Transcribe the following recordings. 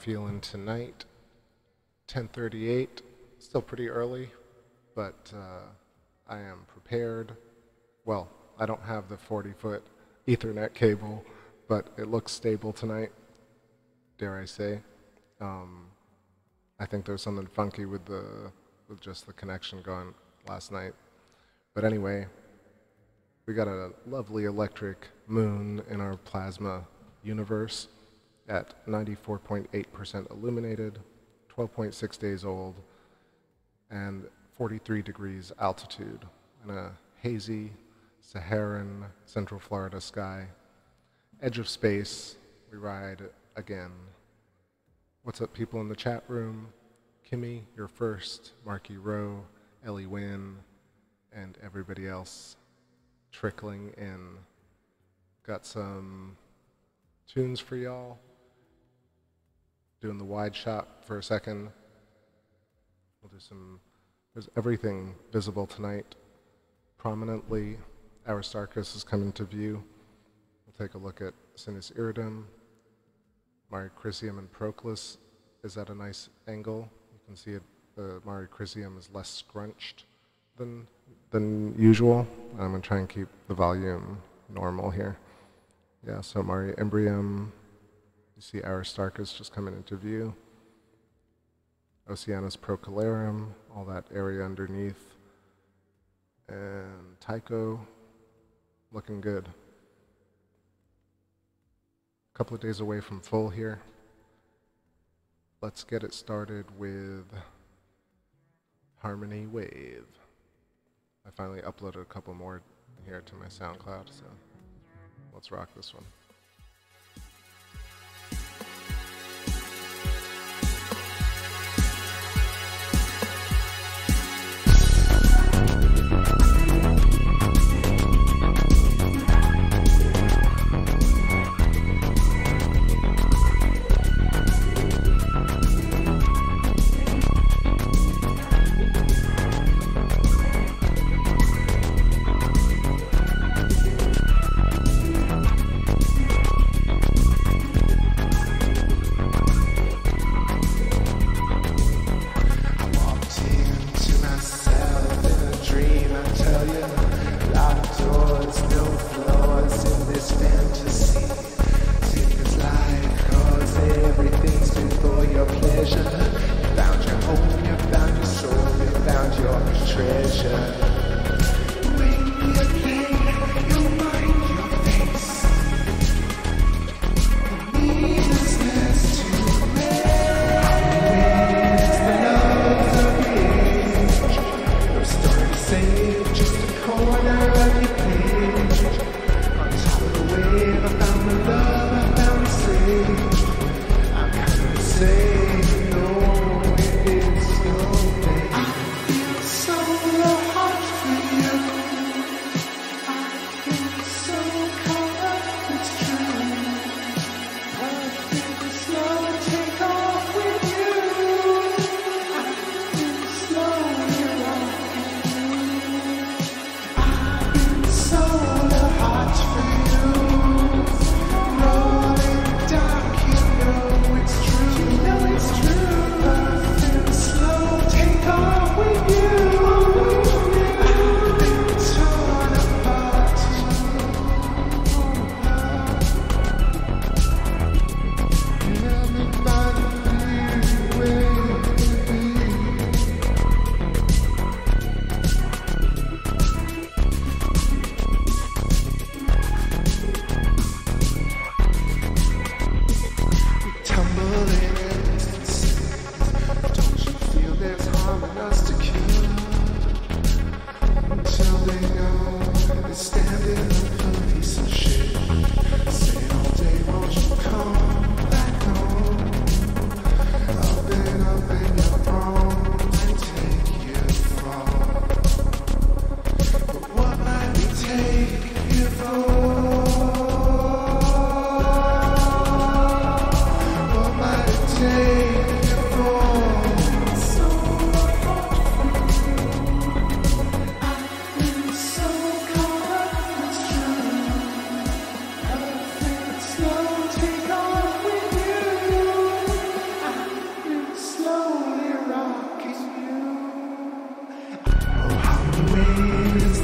feeling tonight. 10:38, still pretty early, but I am prepared. Well, I don't have the 40-foot Ethernet cable, but it looks stable tonight, dare I say. I think there's something funky with just the connection going last night. But anyway, we got a lovely electric moon in our plasma universe at 94.8% illuminated, 12.6 days old, and 43 degrees altitude in a hazy Saharan Central Florida sky. Edge of space, we ride again. What's up, people in the chat room? Kimmy, you're first, Marky Rowe, Ellie Wynn, and everybody else trickling in. Got some tunes for y'all. Doing the wide shot for a second. We'll do some, there's everything visible tonight. Prominently, Aristarchus is coming to view. We'll take a look at Sinus Iridum. MARE and Proclus is at a nice angle. You can see it, the MARE is less scrunched than usual. I'm going to try and keep the volume normal here. Yeah, so MARE Imbrium, you see Aristarchus just coming into view. Oceanus Procellarium, all that area underneath. And Tycho, looking good. A couple of days away from full here. Let's get it started with Harmony Wave. I finally uploaded a couple more here to my SoundCloud, so let's rock this one.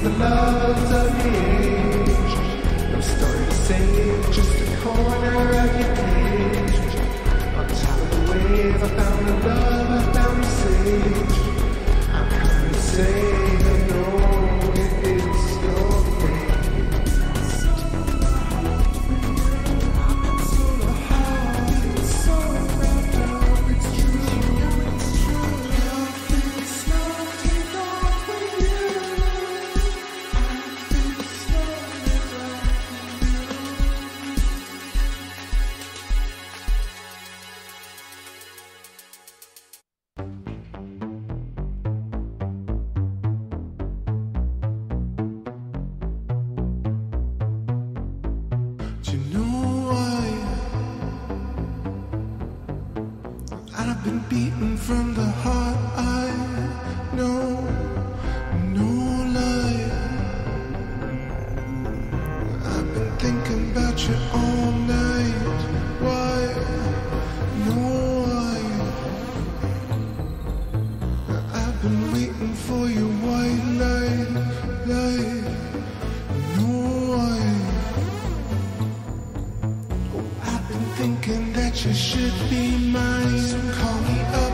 the loves of the age. No story to say, just a corner of your page. On top of the wave, I found the love, I found the sage. I'm coming to say that no, it is your fate. From the heart, I know, no lie. I've been thinking about you all night. Why? No why. I've been waiting for your white light, light. No why. Oh, I've been thinking that you should be mine. So call me up.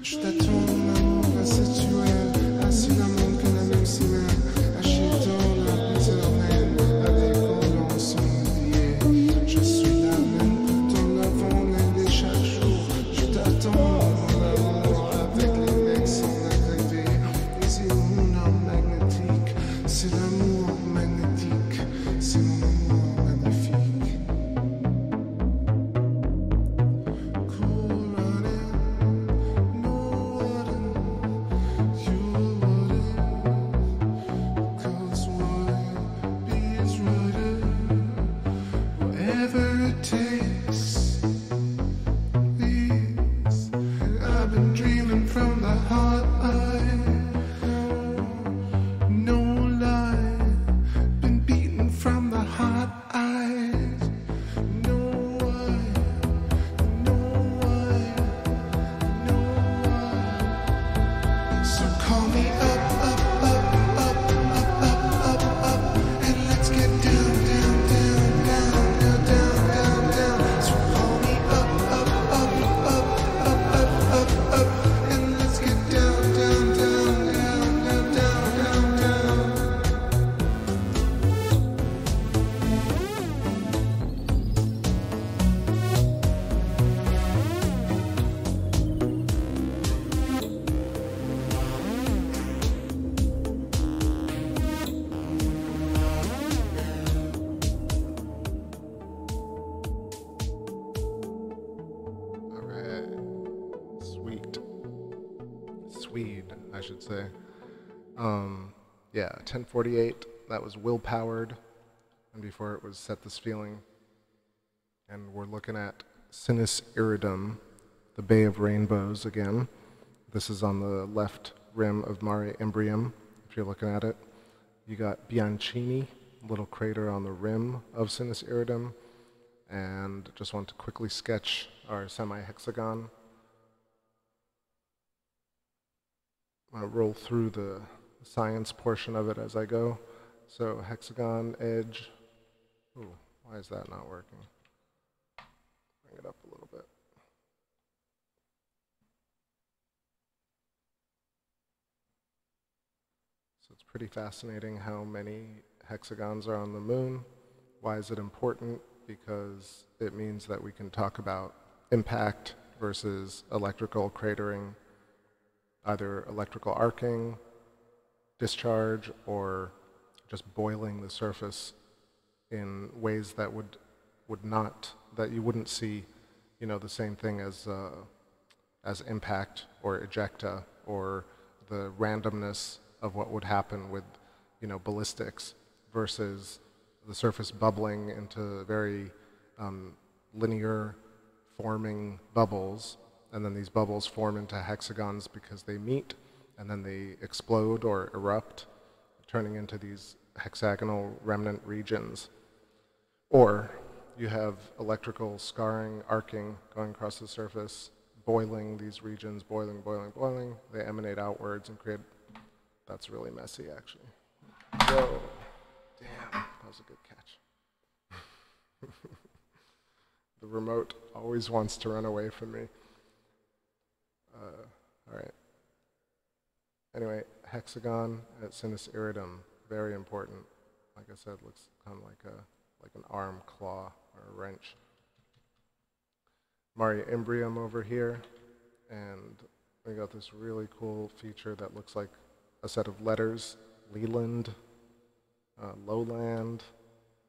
Je t'attends mon amour insensuel, assis dans mon canapé ciment, achetant la éternelle, avec on son billet. Je suis là même, ton avant et chaque jour. Je t'attends mon amour, avec les mecs sans agrévé. Et c'est mon âme magnétique, c'est l'amour magnétique, c'est mon amour magnifique. I should say. Yeah, 1048, that was Will-Powered, and before it was Set This Feeling. And we're looking at Sinus Iridum, the Bay of Rainbows again. This is on the left rim of MARE Imbrium, if you're looking at it. You got Bianchini little crater on the rim of Sinus Iridum, and just want to quickly sketch our semi-hexagon. I'm going to roll through the science portion of it as I go. So hexagon, edge. Ooh, why is that not working? Bring it up a little bit. So it's pretty fascinating how many hexagons are on the moon. Why is it important? Because it means that we can talk about impact versus electrical cratering, either electrical arcing, discharge, or just boiling the surface in ways that that you wouldn't see, you know, the same thing as impact or ejecta, or the randomness of what would happen with, you know, ballistics versus the surface bubbling into very linear forming bubbles, and then these bubbles form into hexagons because they meet, and then they explode or erupt, turning into these hexagonal remnant regions. Or you have electrical scarring, arcing, going across the surface, boiling these regions, boiling, boiling, boiling. They emanate outwards and create, that's really messy actually. Whoa, damn, that was a good catch. The remote always wants to run away from me. All right. Anyway, hexagon at Sinus Iridum, very important. Like I said, looks kind of like an arm, claw, or a wrench. MARE Imbrium over here, and we got this really cool feature that looks like a set of letters: Leland, lowland.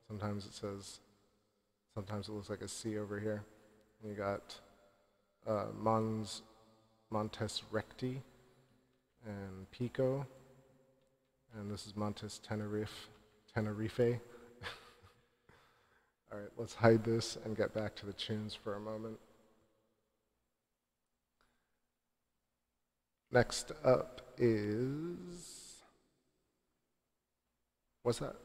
Sometimes it looks like a C over here. And you got Montes Recti and Pico, and this is Montes Tenerife. All right, let's hide this and get back to the tunes for a moment. Next up is, what's that?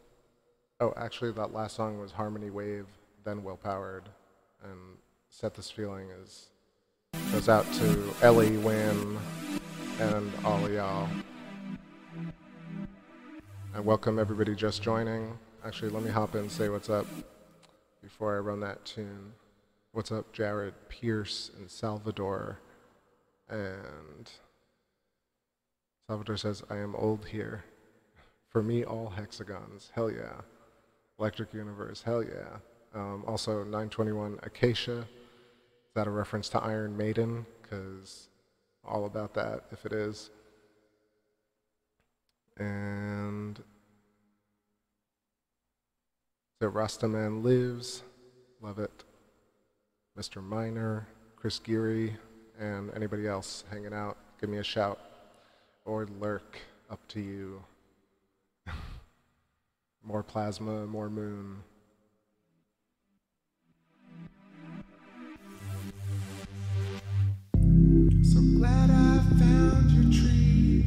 Oh, actually that last song was Harmony Wave, then Will Powered, and Set This Feeling goes out to Ellie, Wynn, and all of y'all. And welcome everybody just joining. Actually, let me hop in and say what's up before I run that tune. What's up, Jared, Pierce, and Salvador? And Salvador says, I am old here. For me, all hexagons. Hell yeah. Electric Universe. Hell yeah. Also, 921 Acacia. Is that a reference to Iron Maiden? Because all about that, if it is. And the Rastaman Lives. Love it. Mr. Miner, Chris Geary, and anybody else hanging out, give me a shout. Or lurk, up to you. More plasma, more moon. So glad I found your tree.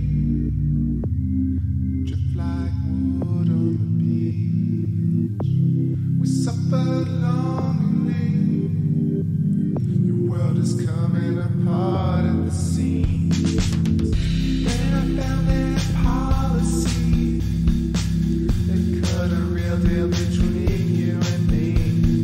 Drift like wood on the beach. We suffered longingly. Your world is coming apart at the seams. Then I found that policy that cut a real deal between you and me.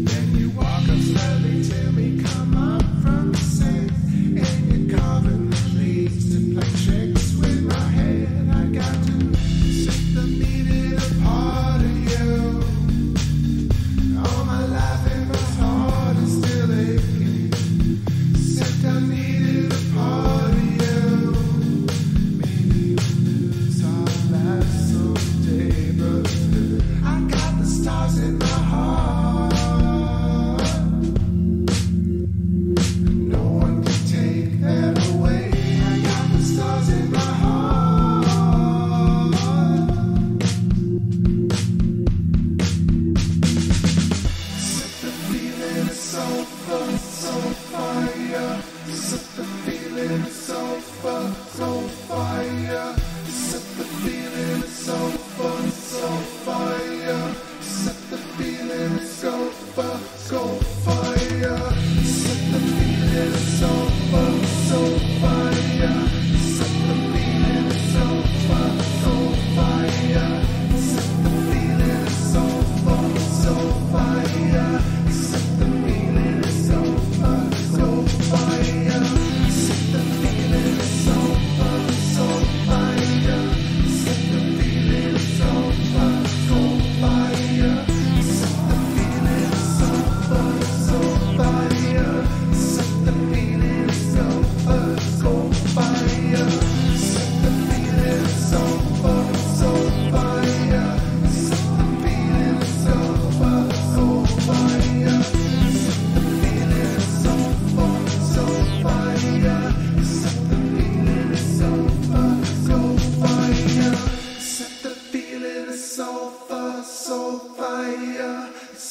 Then you walk up slowly to me, come up from the sand, and you're carving the leaves to play tricks with my head. I got to set the needed apart of you. All my life and my heart is still aching. Set the needed apart of you. Maybe we'll lose our lives someday, but I got the stars in my heart. No one can take that away. I got the stars in my heart. Set the feeling so fire. Set the feeling so fire. Set the feeling so fire.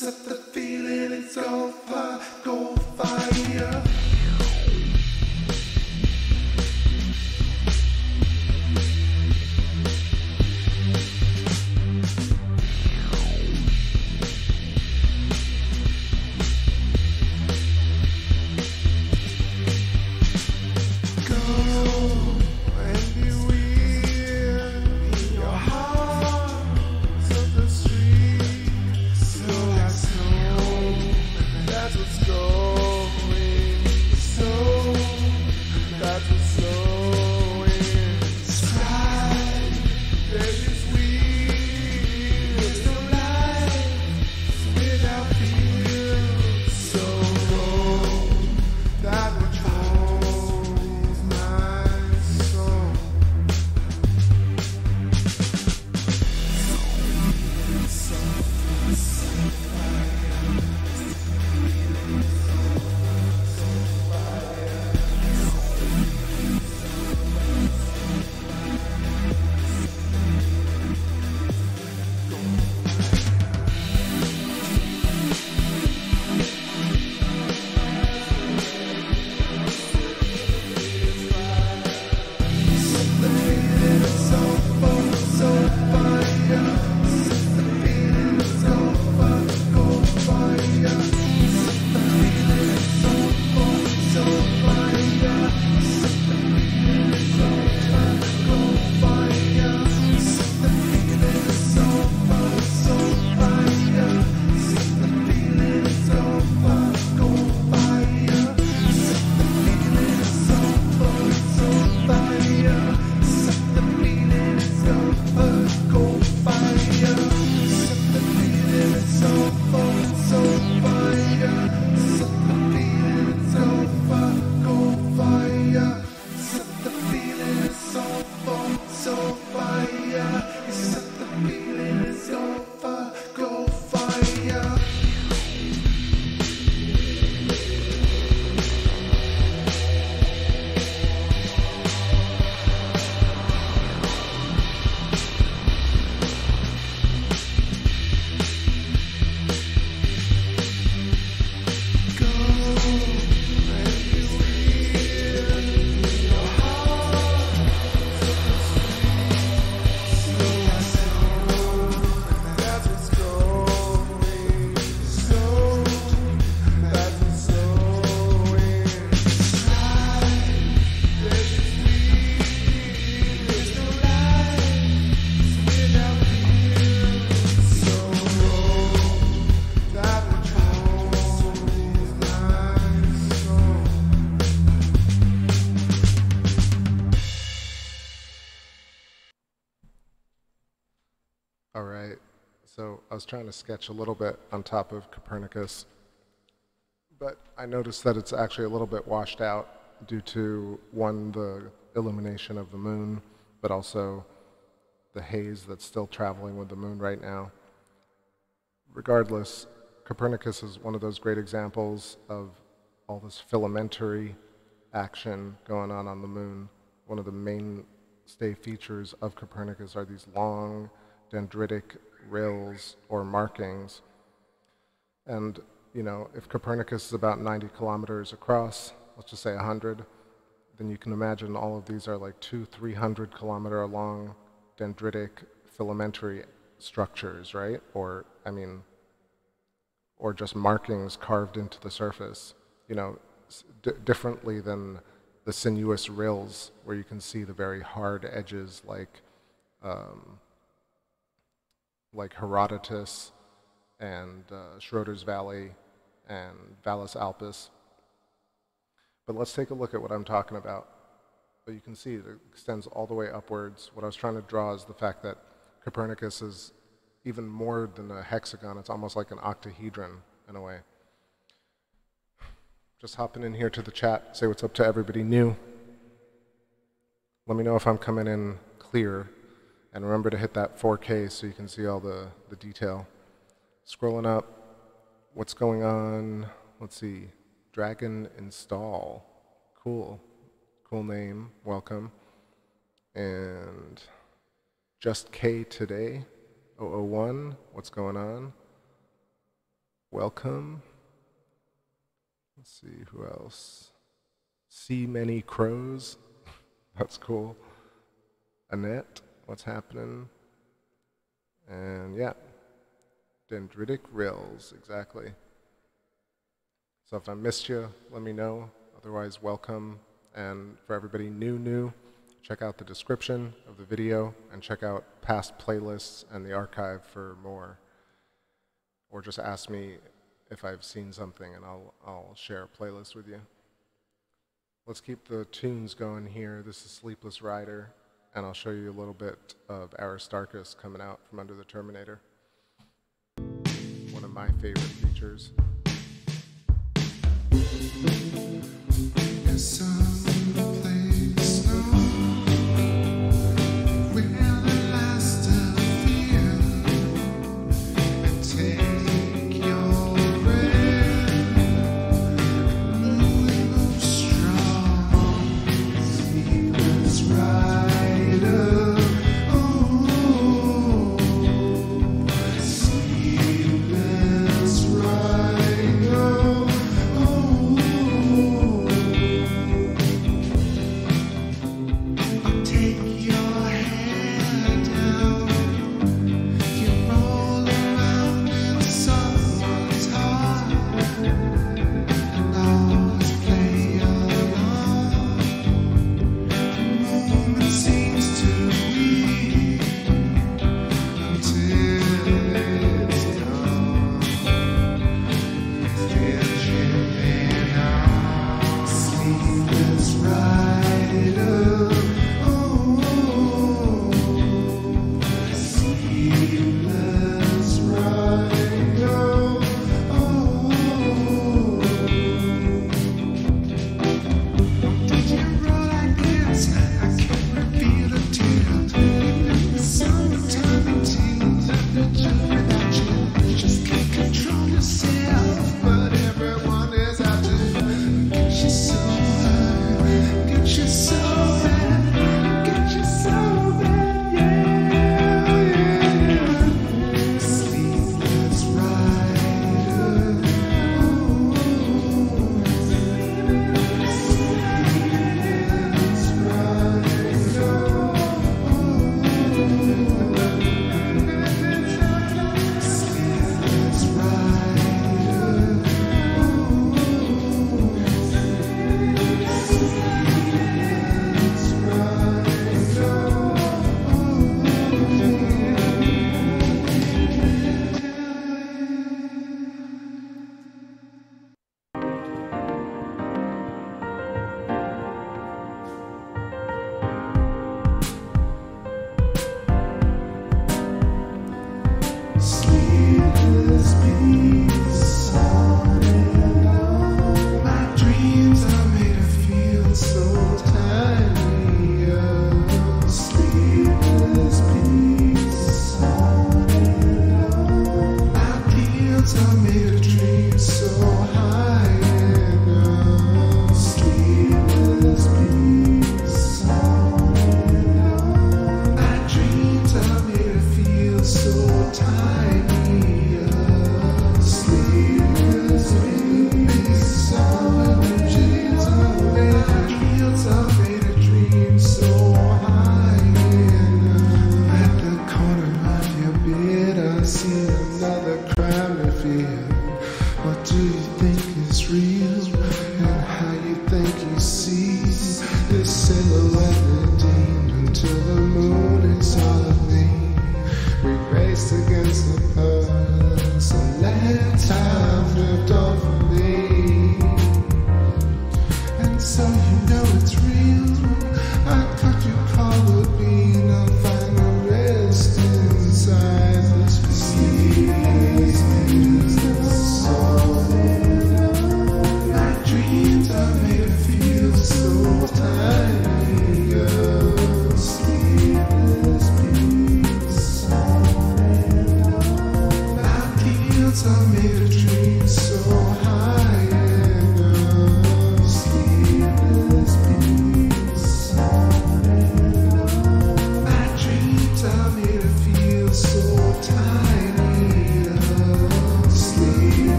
set the feeling, it's go fire, go fire. All right, so I was trying to sketch a little bit on top of Copernicus, but I noticed that it's actually a little bit washed out due to, one, the illumination of the moon, but also the haze that's still traveling with the moon right now. Regardless, Copernicus is one of those great examples of all this filamentary action going on the moon. One of the mainstay features of Copernicus are these long dendritic rills or markings. And, you know, if Copernicus is about 90 kilometers across, let's just say 100, then you can imagine all of these are like 200-300 kilometer long dendritic filamentary structures, right? Or, I mean, or just markings carved into the surface, you know, differently than the sinuous rills where you can see the very hard edges like Herodotus and Schroeder's Valley and Valles Alpes. But let's take a look at what I'm talking about. But you can see it extends all the way upwards. What I was trying to draw is the fact that Copernicus is even more than a hexagon. It's almost like an octahedron in a way. Just hopping in here to the chat, say what's up to everybody new. Let me know if I'm coming in clear. And remember to hit that 4K so you can see all the detail. Scrolling up, what's going on? Let's see, Dragon Install. Cool, cool name, welcome. And Just K Today, 001, what's going on? welcome. Let's see, who else? See Many Crows. That's cool. Annette, what's happening? And yeah, dendritic rills, exactly. So if I missed you, let me know. Otherwise, welcome. And for everybody new, check out the description of the video and check out past playlists and the archive for more. Or just ask me if I've seen something and I'll share a playlist with you. Let's keep the tunes going here. This is Sleepless Rider, and I'll show you a little bit of Aristarchus coming out from under the Terminator. One of my favorite features. So tiny, sleep.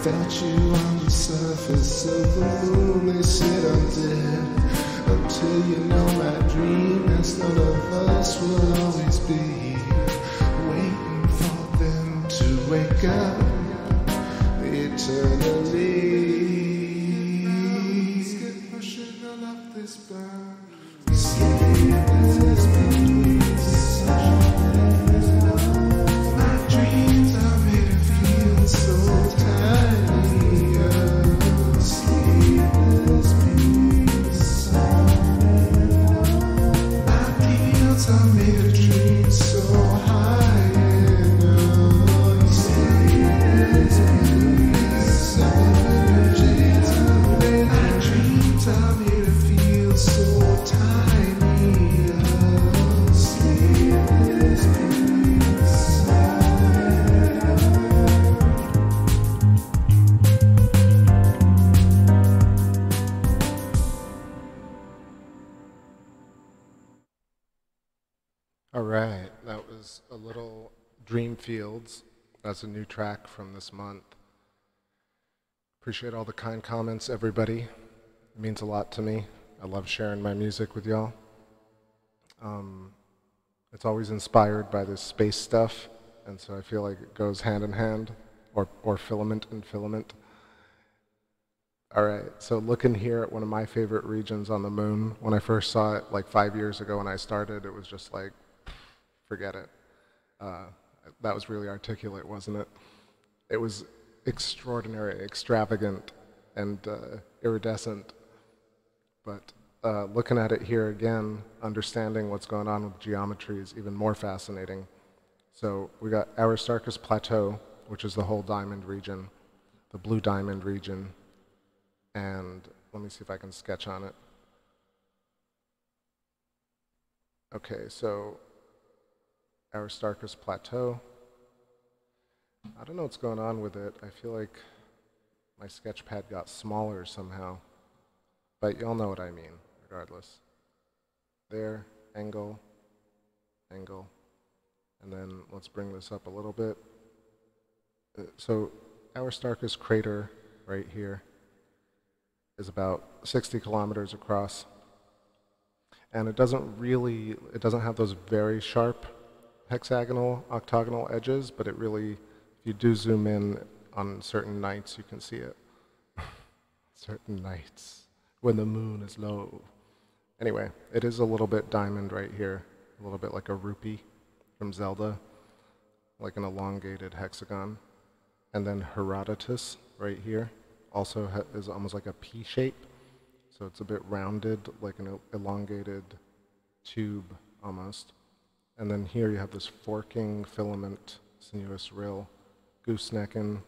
Without you on the surface of the moon, they said I'm dead. Until you know my dream, as none of us will always be waiting for them to wake up eternally. Let's get pushing on up this burn. Sleepless beats. My dreams are made of feel so tiny. Sleepless beats. My guilt are made of dreams so high. Sleepless beats. My dreams are made of feel so tiny. Sleepless beats. All right, that was a little Dreamfields. That's a new track from this month. Appreciate all the kind comments, everybody. It means a lot to me. I love sharing my music with y'all. It's always inspired by this space stuff, and so I feel like it goes hand in hand, or filament and filament. All right, so looking here at one of my favorite regions on the moon, when I first saw it like 5 years ago when I started, it was just like, forget it. That was really articulate, wasn't it? It was extraordinary, extravagant, and iridescent. But looking at it here again, understanding what's going on with geometry is even more fascinating. So we got Aristarchus Plateau, which is the whole diamond region, the blue diamond region. And let me see if I can sketch on it. Okay, so Aristarchus Plateau. I don't know what's going on with it. I feel like my sketch pad got smaller somehow. But y'all know what I mean, regardless. There, angle, angle. And then let's bring this up a little bit. So Aristarchus crater right here is about 60 kilometers across. And it doesn't have those very sharp hexagonal, octagonal edges, but it really, if you do zoom in on certain nights, you can see it. Certain nights, when the moon is low. Anyway, it is a little bit diamond right here, a little bit like a rupee from Zelda, like an elongated hexagon. And then Herodotus right here also is almost like a P shape, so it's a bit rounded, like an elongated tube almost. And then here you have this forking filament, sinuous rill, goosenecking,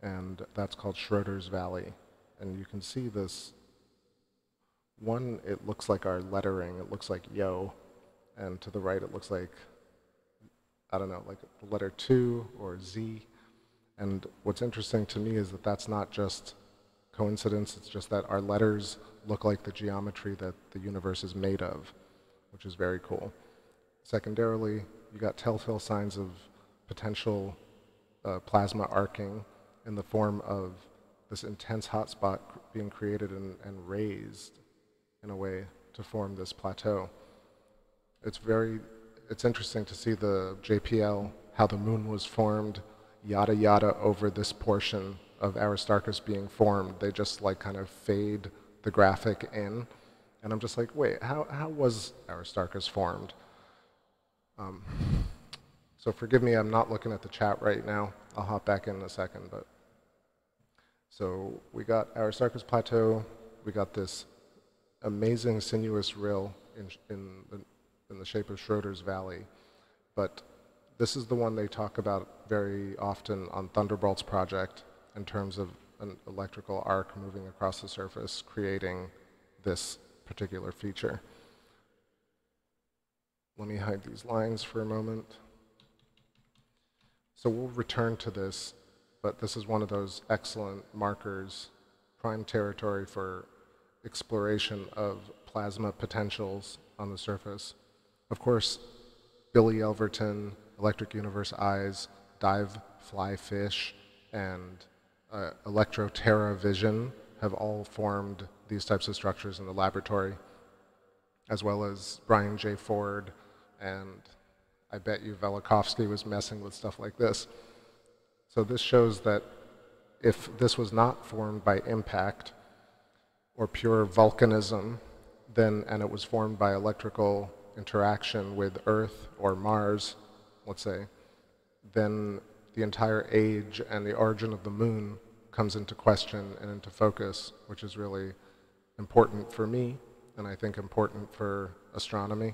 and that's called Schroeder's Valley. And you can see this one, it looks like our lettering, it looks like yo, and to the right it looks like, I don't know, like the letter 2 or Z. And what's interesting to me is that that's not just coincidence, it's just that our letters look like the geometry that the universe is made of, which is very cool. Secondarily, you got telltale signs of potential plasma arcing in the form of this intense hotspot being created and raised in a way to form this plateau. It's interesting to see the JPL, how the moon was formed, yada yada over this portion of Aristarchus being formed. They just like kind of fade the graphic in. And I'm just like, wait, how was Aristarchus formed? So forgive me, I'm not looking at the chat right now. I'll hop back in a second. But so we got Aristarchus Plateau. We got this amazing sinuous rill in the shape of Schroeder's Valley. But this is the one they talk about very often on Thunderbolts Project in terms of an electrical arc moving across the surface, creating this particular feature. Let me hide these lines for a moment. So we'll return to this, but this is one of those excellent markers, prime territory for exploration of plasma potentials on the surface. Of course, Billy Elverton, Electric Universe Eyes, Dive Fly Fish, and Electro, Terra vision have all formed these types of structures in the laboratory, as well as Brian J. Ford, and I bet you Velikovsky was messing with stuff like this. So this shows that if this was not formed by impact or pure volcanism, then, and it was formed by electrical interaction with Earth or Mars, let's say, then the entire age and the origin of the moon comes into question and into focus, which is really important for me, and I think important for astronomy.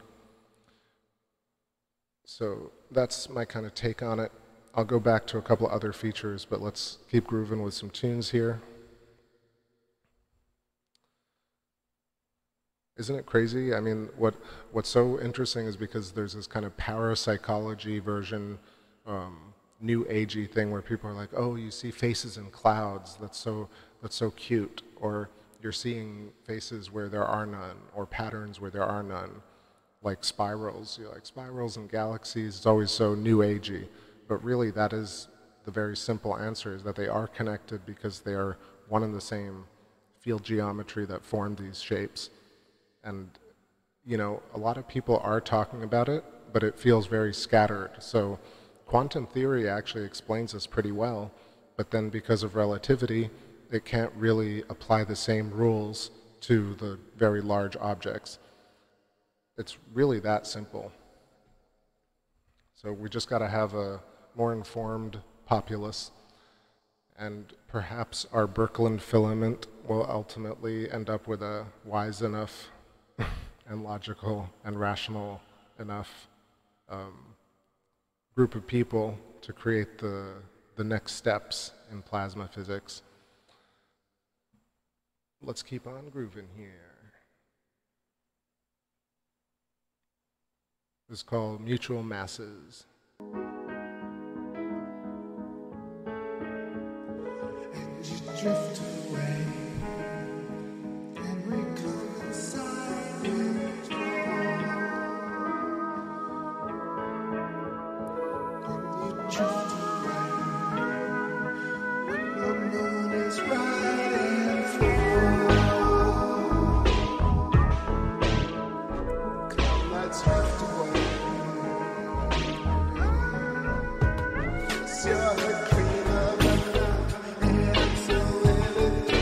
So that's my kind of take on it. I'll go back to a couple other features, but let's keep grooving with some tunes here. Isn't it crazy? I mean, what's so interesting is because there's this kind of parapsychology version, new agey thing where people are like, oh, you see faces in clouds, that's so cute, or you're seeing faces where there are none, or patterns where there are none, like spirals. You're like, spirals and galaxies, it's always so new agey. But really, that is the very simple answer, is that they are connected because they are one and the same field geometry that formed these shapes. And, you know, a lot of people are talking about it, but it feels very scattered. So quantum theory actually explains this pretty well, but then because of relativity, it can't really apply the same rules to the very large objects. It's really that simple. So we just got to have a more informed populace, and perhaps our Birkeland filament will ultimately end up with a wise enough and logical and rational enough group of people to create the next steps in plasma physics. Let's keep on grooving here. This is called Mutual Masses. And you drift away, and we come inside and draw. And you drift away, when the moon is riding full. Cloud lights drift away. It's your cream of the night, and I'm so in it.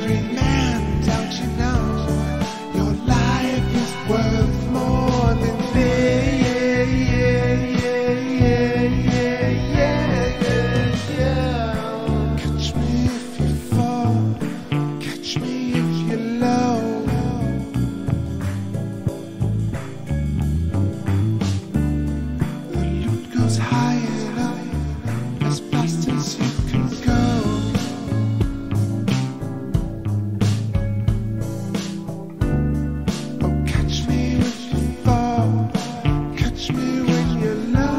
every man, don't you know? Your life is worth more than this. Catch me if you fall, catch me if you're low. The loot goes high and up, as fast as you can go. Oh, catch me if you fall, catch me when you're low.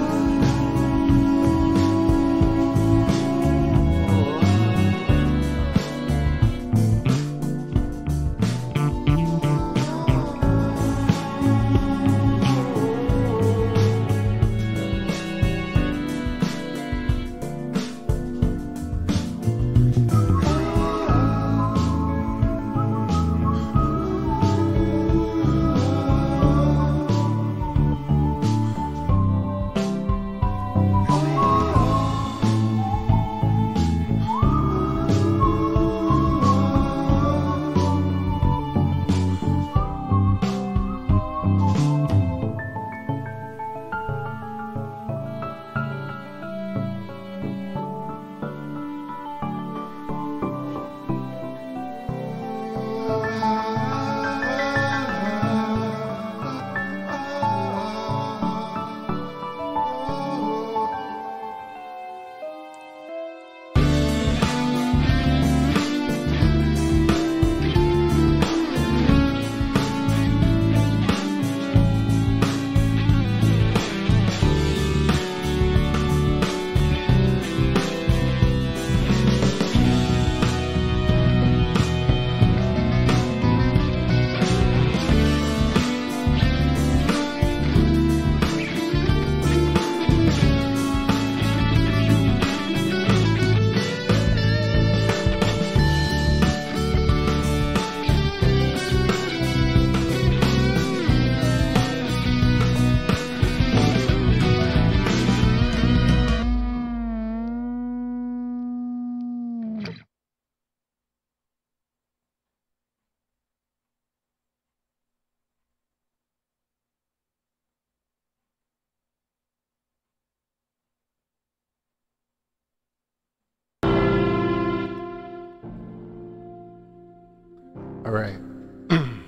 All right.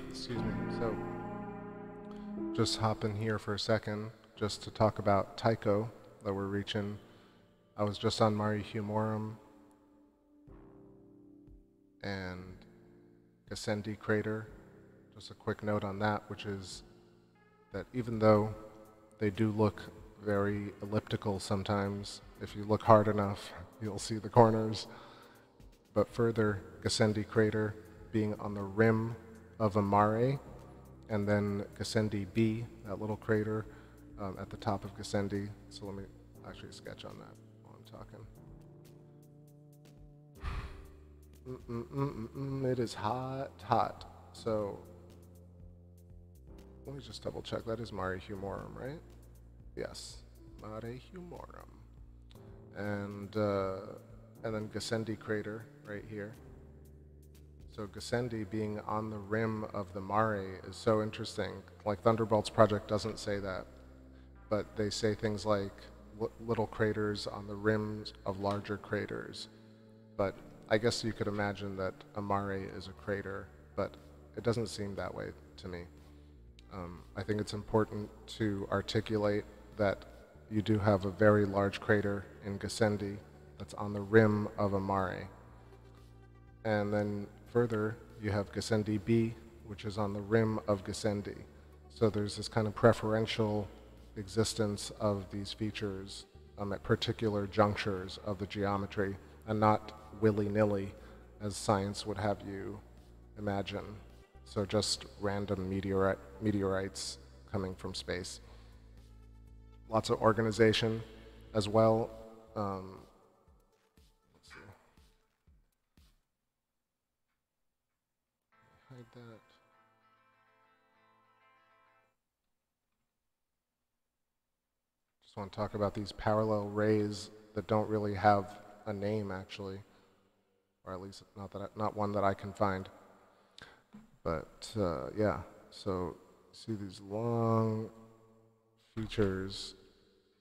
Excuse me. So, just hop in here for a second just to talk about Tycho that we're reaching. I was just on MARE HUMORUM and Gassendi crater. Just a quick note on that, which is that even though they do look very elliptical sometimes, if you look hard enough, you'll see the corners. But further, Gassendi crater being on the rim of a MARE, and then Gassendi B, that little crater at the top of Gassendi. So let me actually sketch on that while I'm talking. It is hot, hot. So let me just double check. That is MARE HUMORUM, right? Yes, MARE HUMORUM. And then Gassendi crater right here. So Gassendi being on the rim of the MARE is so interesting. Like Thunderbolts Project doesn't say that, but they say things like little craters on the rims of larger craters. But I guess you could imagine that a MARE is a crater, but it doesn't seem that way to me. I think it's important to articulate that you do have a very large crater in Gassendi that's on the rim of a MARE. And then further, you have Gassendi B, which is on the rim of Gassendi. So there's this kind of preferential existence of these features at particular junctures of the geometry, and not willy-nilly, as science would have you imagine. So just random meteorites coming from space. Lots of organization as well. Let's see. Hide that. Just want to talk about these parallel rays that don't really have a name, actually, or at least not one that I can find. But yeah, so see these long features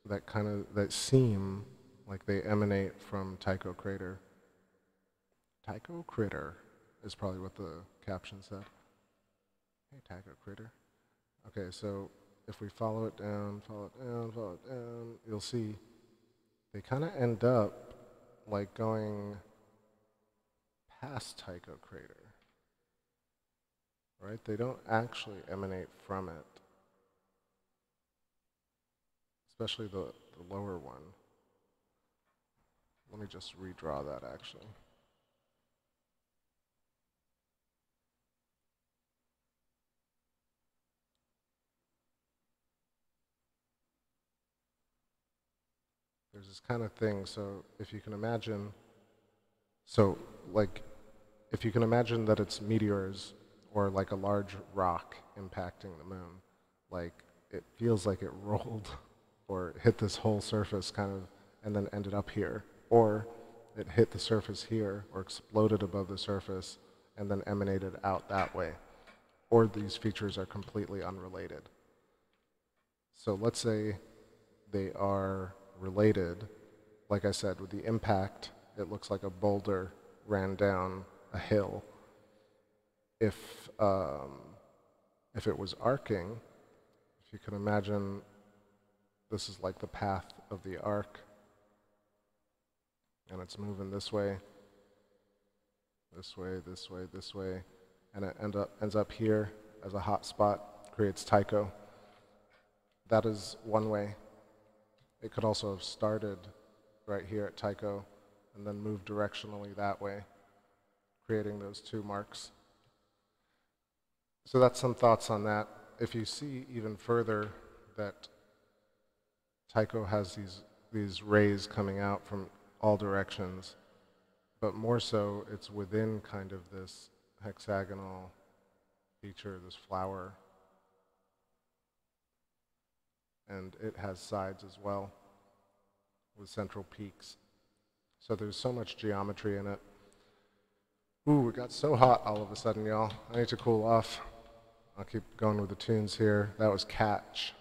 that seem like they emanate from Tycho Crater. Tycho Crater is probably what the caption said. Hey, Tycho Crater. Okay, so if we follow it down, you'll see they kind of end up like going past Tycho Crater, right? They don't actually emanate from it, especially the lower one. Let me just redraw that actually. There's this kind of thing, so if you can imagine, if you can imagine that it's meteors or like a large rock impacting the moon, like it feels like it rolled or hit this whole surface kind of and then ended up here, or it hit the surface here or exploded above the surface and then emanated out that way, or these features are completely unrelated. So let's say they are related. Like I said, with the impact, it looks like a boulder ran down a hill. If it was arcing, if you can imagine, this is like the path of the arc, and it's moving this way, this way, this way, this way, and it ends up here as a hot spot, creates Tycho. That is one way. It could also have started right here at Tycho and then moved directionally that way, creating those two marks. So that's some thoughts on that. If you see even further that Tycho has these rays coming out from all directions, but more so it's within kind of this hexagonal feature, this flower. And it has sides as well with central peaks. So there's so much geometry in it. Ooh, it got so hot all of a sudden, y'all. I need to cool off. I'll keep going with the tunes here. That was Catch.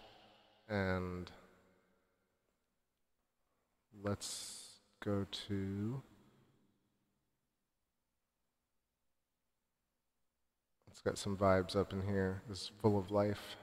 And let's go to... Let's get some vibes up in here. This is Full of Life.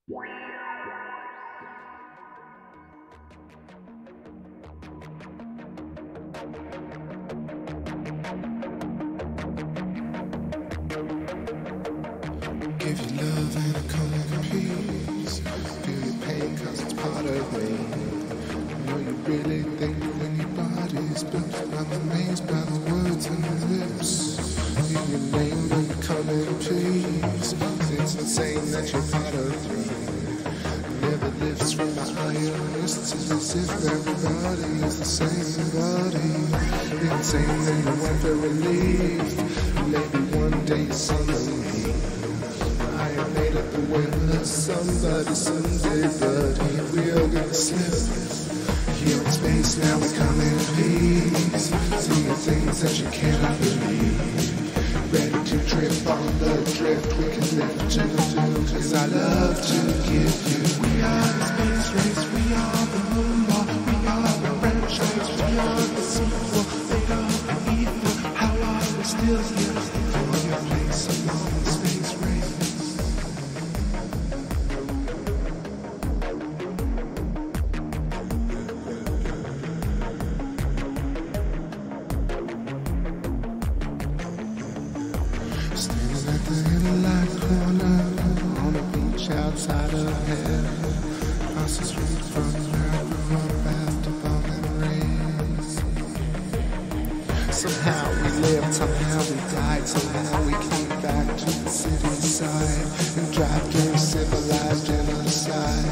Give you love and a common peace. Feel your pain cause it's part of me. I know you really think when your body's built. I'm amazed by the words on your lips. Give your name and a common peace. It's insane that you're part of me. Never lifts from my iron wrists. It's as if everybody is the same body. Insane that you want for relief. Maybe one day you summon me. I ain't made up the way with somebody someday, but he will gonna slip. Here in space now we come in peace. Seeing things that you cannot believe. Ready to trip on the drift, we can lift to do, cause I love to give you. We are the space race, we are the moonwalk, we are the franchise, we are the sequel, made of the ether. How are we still here? For your place along the space race. Standing at the inner corner on a beach outside of heaven, across the street from where I grew up after bomb memories. Somehow we lived, somehow we died, somehow we came back to the city side and drive through civilized genocide.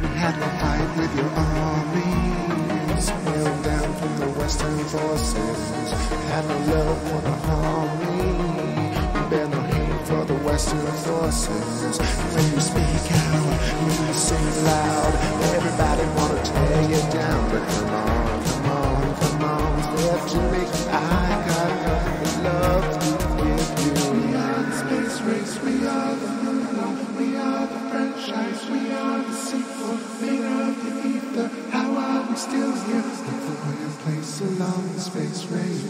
We had to fight with your armies, held down from the Western forces. Had no love for the army, we bear no hate for the Western forces. When you speak out, when you sing loud, everybody wanna tear you down. But come on, come on, come on, left to make I got nothing love to give you. We are the space race, we are the moonwalk, we are the franchise, we are the sequel, made of the ether. How are we still here? Look for your place along the space race.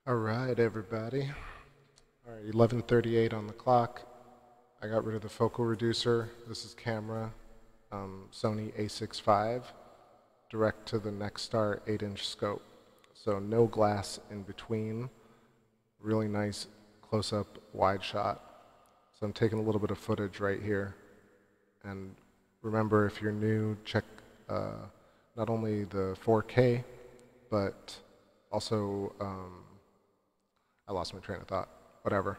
All right, everybody. All right, 11:38 on the clock. I got rid of the focal reducer. This is camera, Sony A6 V, direct to the Nexstar 8-inch scope. So no glass in between. Really nice close-up wide shot. So I'm taking a little bit of footage right here. And remember, if you're new, check not only the 4K, but also, I lost my train of thought. Whatever.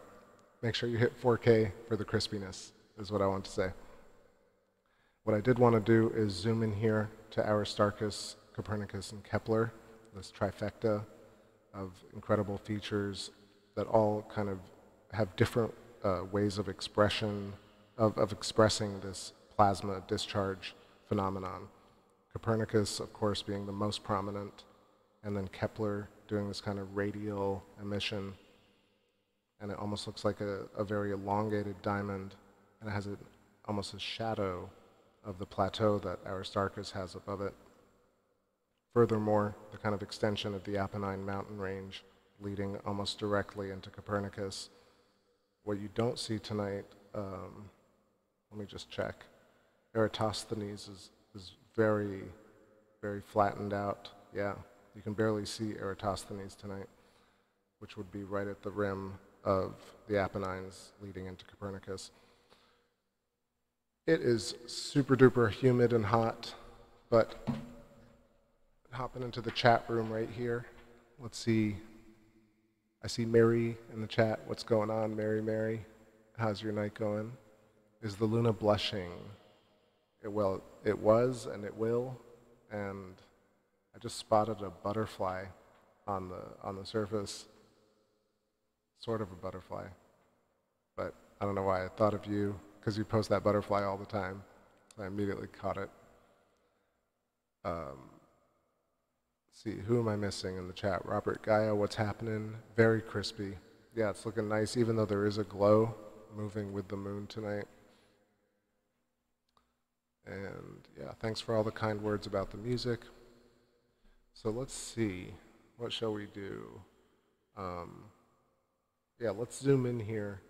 Make sure you hit 4K for the crispiness, is what I want to say. What I did want to do is zoom in here to Aristarchus, Copernicus, and Kepler, this trifecta of incredible features that all kind of have different ways of expression, of expressing this plasma discharge phenomenon. Copernicus, of course, being the most prominent, and then Kepler doing this kind of radial emission, and it almost looks like a very elongated diamond, and it has almost a shadow of the plateau that Aristarchus has above it. Furthermore, the kind of extension of the Apennine mountain range leading almost directly into Copernicus. What you don't see tonight, let me just check. Eratosthenes is very, very flattened out. Yeah, you can barely see Eratosthenes tonight, which would be right at the rim of the Apennines leading into Copernicus. It is super duper humid and hot, but hopping into the chat room right here. Let's see. I see Mary in the chat. What's going on, Mary? How's your night going? Is the Luna blushing? It was and it will, and I just spotted a butterfly on the surface. Sort of a butterfly, but I don't know why I thought of you, because you post that butterfly all the time. So I immediately caught it. Let's see, who am I missing in the chat? Robert Gaia, what's happening? Very crispy. Yeah, it's looking nice, even though there is a glow moving with the moon tonight. And yeah, thanks for all the kind words about the music. So let's see, what shall we do? Yeah, let's zoom in here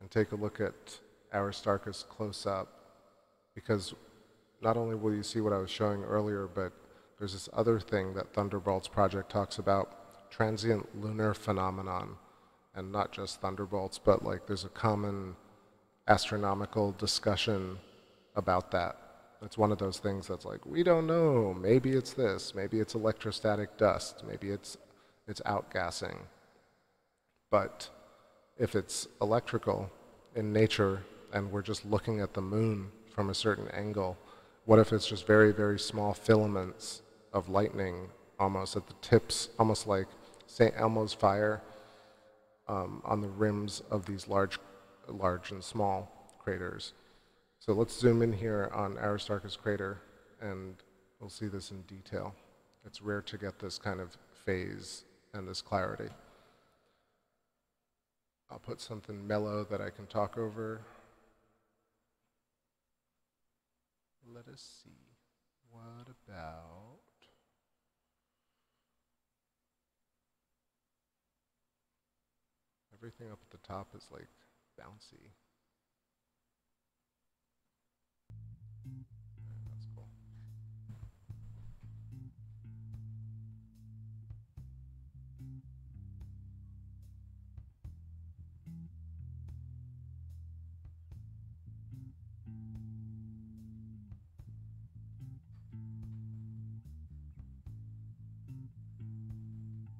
and take a look at Aristarchus close up, because not only will you see what I was showing earlier, but there's this other thing that Thunderbolts Project talks about, transient lunar phenomenon, and not just Thunderbolts, but like there's a common astronomical discussion about that. It's one of those things that's like, we don't know, maybe it's this, maybe it's electrostatic dust, maybe it's outgassing. But if it's electrical in nature and we're just looking at the moon from a certain angle, what if it's just very, very small filaments of lightning almost at the tips, almost like St. Elmo's fire on the rims of these large and small craters. So let's zoom in here on Aristarchus crater and we'll see this in detail. It's rare to get this kind of phase and this clarity. I'll put something mellow that I can talk over. Let us see. What about... Everything up at the top is like bouncy. That's cool.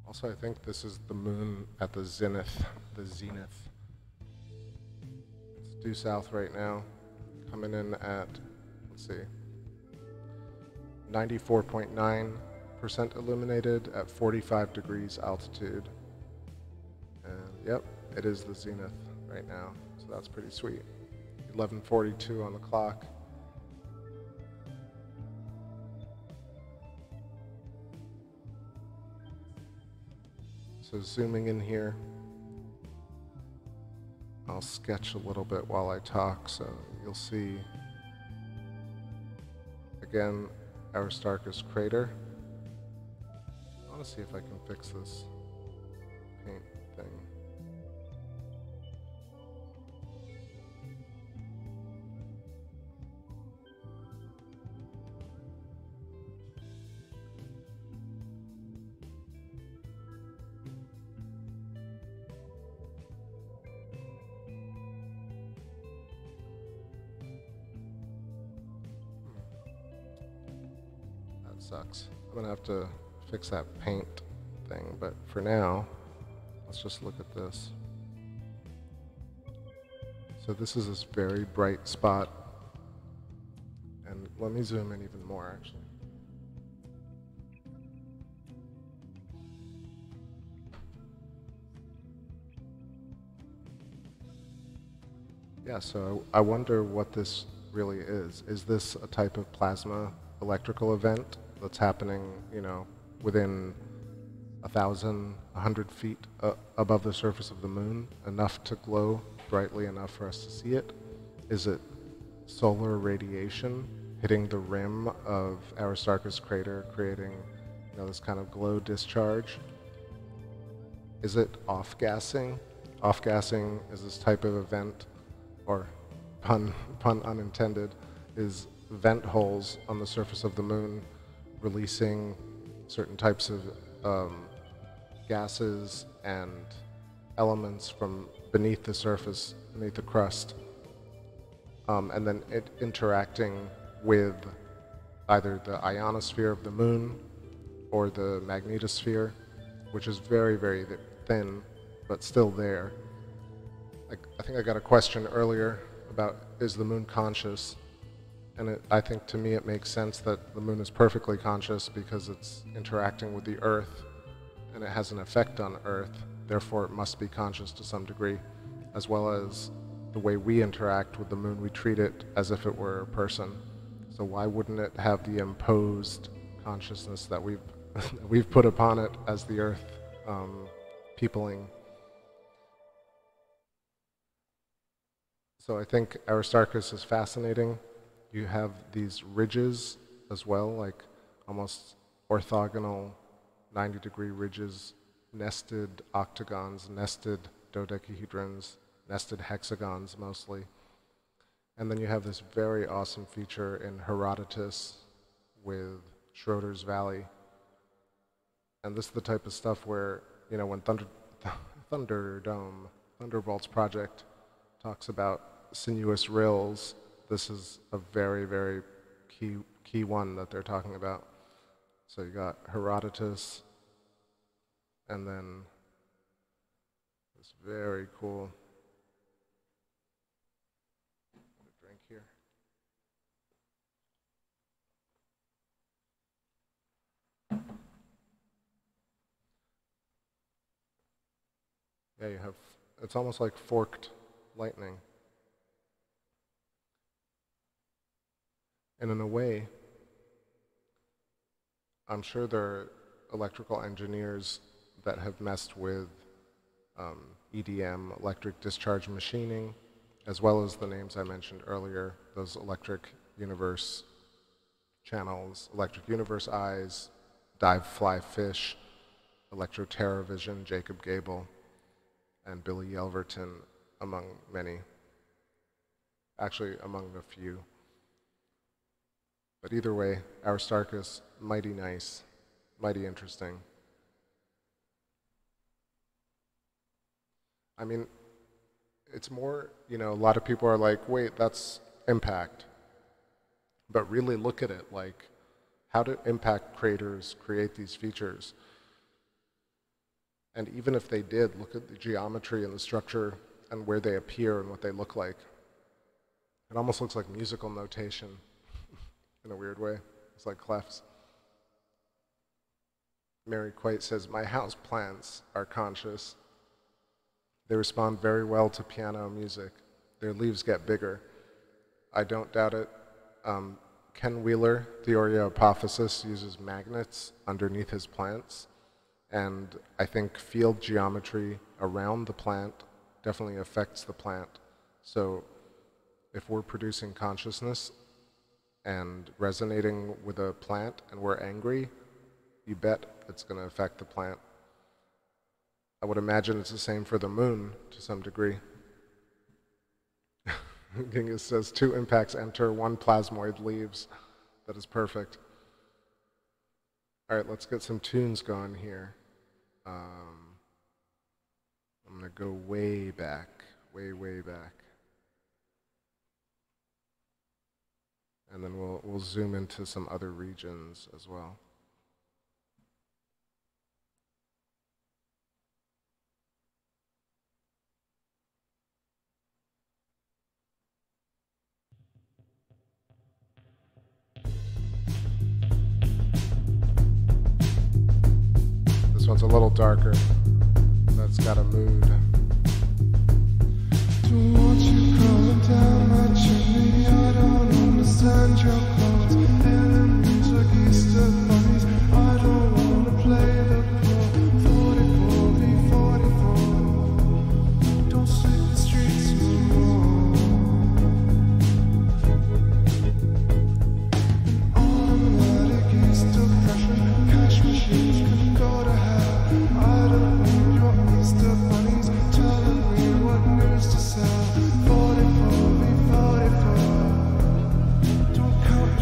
Also, I think this is the moon at the zenith. It's due south right now, coming in at, let's see, 94.9% illuminated at 45 degrees altitude. And yep, it is the zenith right now, so that's pretty sweet. 11:42 on the clock. So zooming in here, I'll sketch a little bit while I talk, so you'll see, again, Aristarchus crater. I want to see if I can fix this paint thing. That sucks. I'm gonna have to fix that paint thing, but for now, let's just look at this. So this is this very bright spot, and let me zoom in even more actually. Yeah, so I wonder what this really is. Is this a type of plasma electrical event that's happening, you know, within 1,000, 100 feet above the surface of the moon, enough to glow brightly enough for us to see it? Is it solar radiation hitting the rim of Aristarchus crater, creating, you know, this kind of glow discharge? Is it off-gassing? Off-gassing is this type of event, or pun unintended, is vent holes on the surface of the moon releasing certain types of gases and elements from beneath the surface, beneath the crust, and then it interacting with either the ionosphere of the moon or the magnetosphere, which is very, very thin, but still there. I think I got a question earlier about, is the moon conscious? And I think to me it makes sense that the moon is perfectly conscious because it's interacting with the Earth and it has an effect on Earth, therefore it must be conscious to some degree, as well as the way we interact with the moon, we treat it as if it were a person. So why wouldn't it have the imposed consciousness that we've put upon it as the Earth peopling? So I think Aristarchus is fascinating. You have these ridges as well, like almost orthogonal 90-degree ridges, nested octagons, nested dodecahedrons, nested hexagons mostly. And then you have this very awesome feature in Herodotus with Schroeder's Valley. And this is the type of stuff where, you know, when Thunderbolts Project talks about sinuous rills, this is a very, very key one that they're talking about. So you got Herodotus, and then this very cool drink here. Yeah, you have, it's almost like forked lightning. And in a way, I'm sure there are electrical engineers that have messed with EDM, electric discharge machining, as well as the names I mentioned earlier, those electric universe channels, electric universe eyes, dive fly fish, Electro Terra Vision, Jacob Gable, and Billy Yelverton, among many. Actually, among a few. But either way, Aristarchus, mighty nice, mighty interesting. I mean, it's more, you know, a lot of people are like, wait, that's impact. But really look at it, like, how do impact creators create these features? And even if they did, look at the geometry and the structure and where they appear and what they look like. It almost looks like musical notation in a weird way. It's like clefs. Mary Quite says, my house plants are conscious. They respond very well to piano music. Their leaves get bigger. I don't doubt it. Ken Wheeler, Theoria-Apophysis, uses magnets underneath his plants. And I think field geometry around the plant definitely affects the plant. So if we're producing consciousness and resonating with a plant and we're angry, you bet it's going to affect the plant. would imagine it's the same for the moon to some degree. Genghis says 2 impacts enter, 1 plasmoid leaves. That is perfect. All right, let's get some tunes going here. I'm gonna go way back, way back. And then we'll zoom into some other regions as well. This one's a little darker. That's got a mood. Don't want you coming down my chimney. I don't understand your clothes. Enemies like Easter bunnies. I don't wanna play the pro. 44 v 44. Don't sweep the streets no more. Automatic Easter pressure. Cash machines can go to hell. I don't need your Easter bunnies telling me what news to sell. 44 v 44. Don't count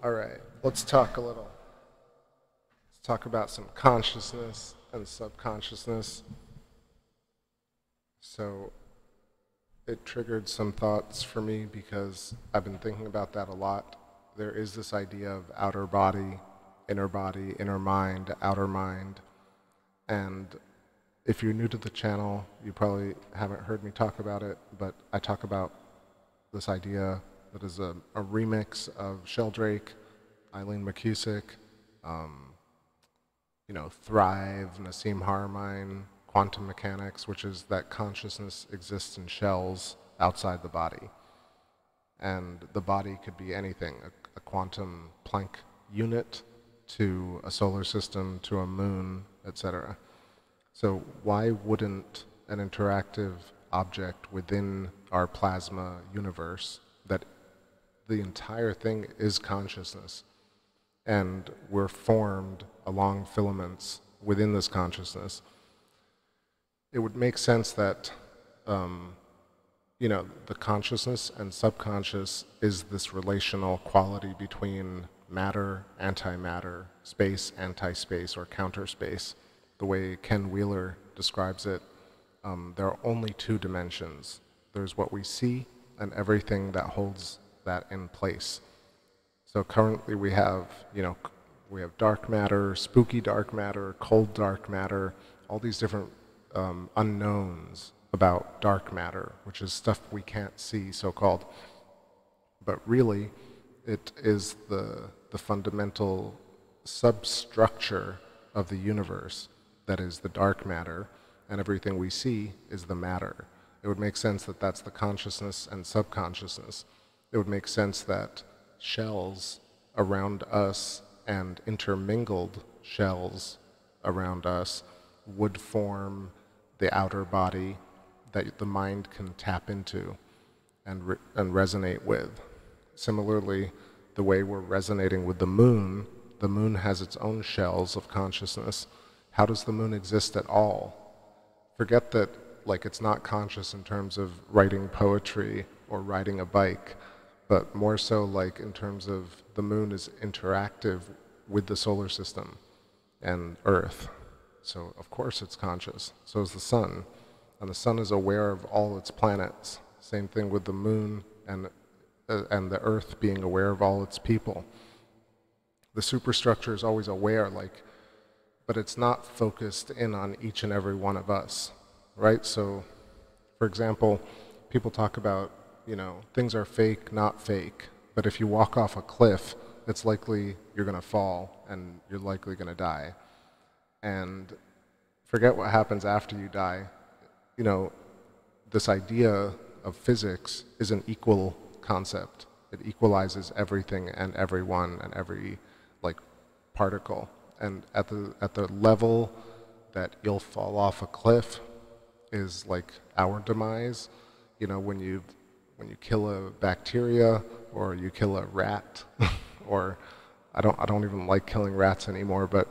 All right, let's talk a little. Let's talk about some consciousness and subconsciousness. So it triggered some thoughts for me because I've been thinking about that a lot. There is this idea of outer body, inner mind, outer mind. And if you're new to the channel, you probably haven't heard me talk about it, but I talk about this idea that is a remix of Sheldrake, Eileen McCusick, Thrive, Nassim Haramein, quantum mechanics, which is that consciousness exists in shells outside the body. And the body could be anything, a quantum Planck unit to a solar system to a moon, etc. So why wouldn't an interactive object within our plasma universe, that the entire thing is consciousness, and we're formed along filaments within this consciousness, it would make sense that the consciousness and subconscious is this relational quality between matter, antimatter, space, anti-space, or counter-space. The way Ken Wheeler describes it, there are only two dimensions. There's what we see and everything that holds that in place. So currently we have dark matter, spooky dark matter, cold dark matter, all these different unknowns about dark matter, which is stuff we can't see, so-called. But really, it is the fundamental substructure of the universe that is the dark matter, and everything we see is the matter. It would make sense that that's the consciousness and subconsciousness. It would make sense that shells around us and intermingled shells around us would form the outer body that the mind can tap into and resonate with. Similarly, the way we're resonating with the moon has its own shells of consciousness. How does the moon exist at all? Forget that, it's not conscious in terms of writing poetry or riding a bike, but more so in terms of the moon is interactive with the solar system and Earth. So of course it's conscious. So is the sun. And the sun is aware of all its planets. Same thing with the moon and the Earth being aware of all its people. The superstructure is always aware, but it's not focused in on each and every one of us, right? So, for example, people talk about, things are fake, not fake. But if you walk off a cliff, it's likely you're going to fall and you're likely going to die. And forget what happens after you die. This idea of physics is an equal concept. It equalizes everything and everyone and every particle. And at the level that you'll fall off a cliff is our demise. When you kill a bacteria or you kill a rat, or I don't even like killing rats anymore, but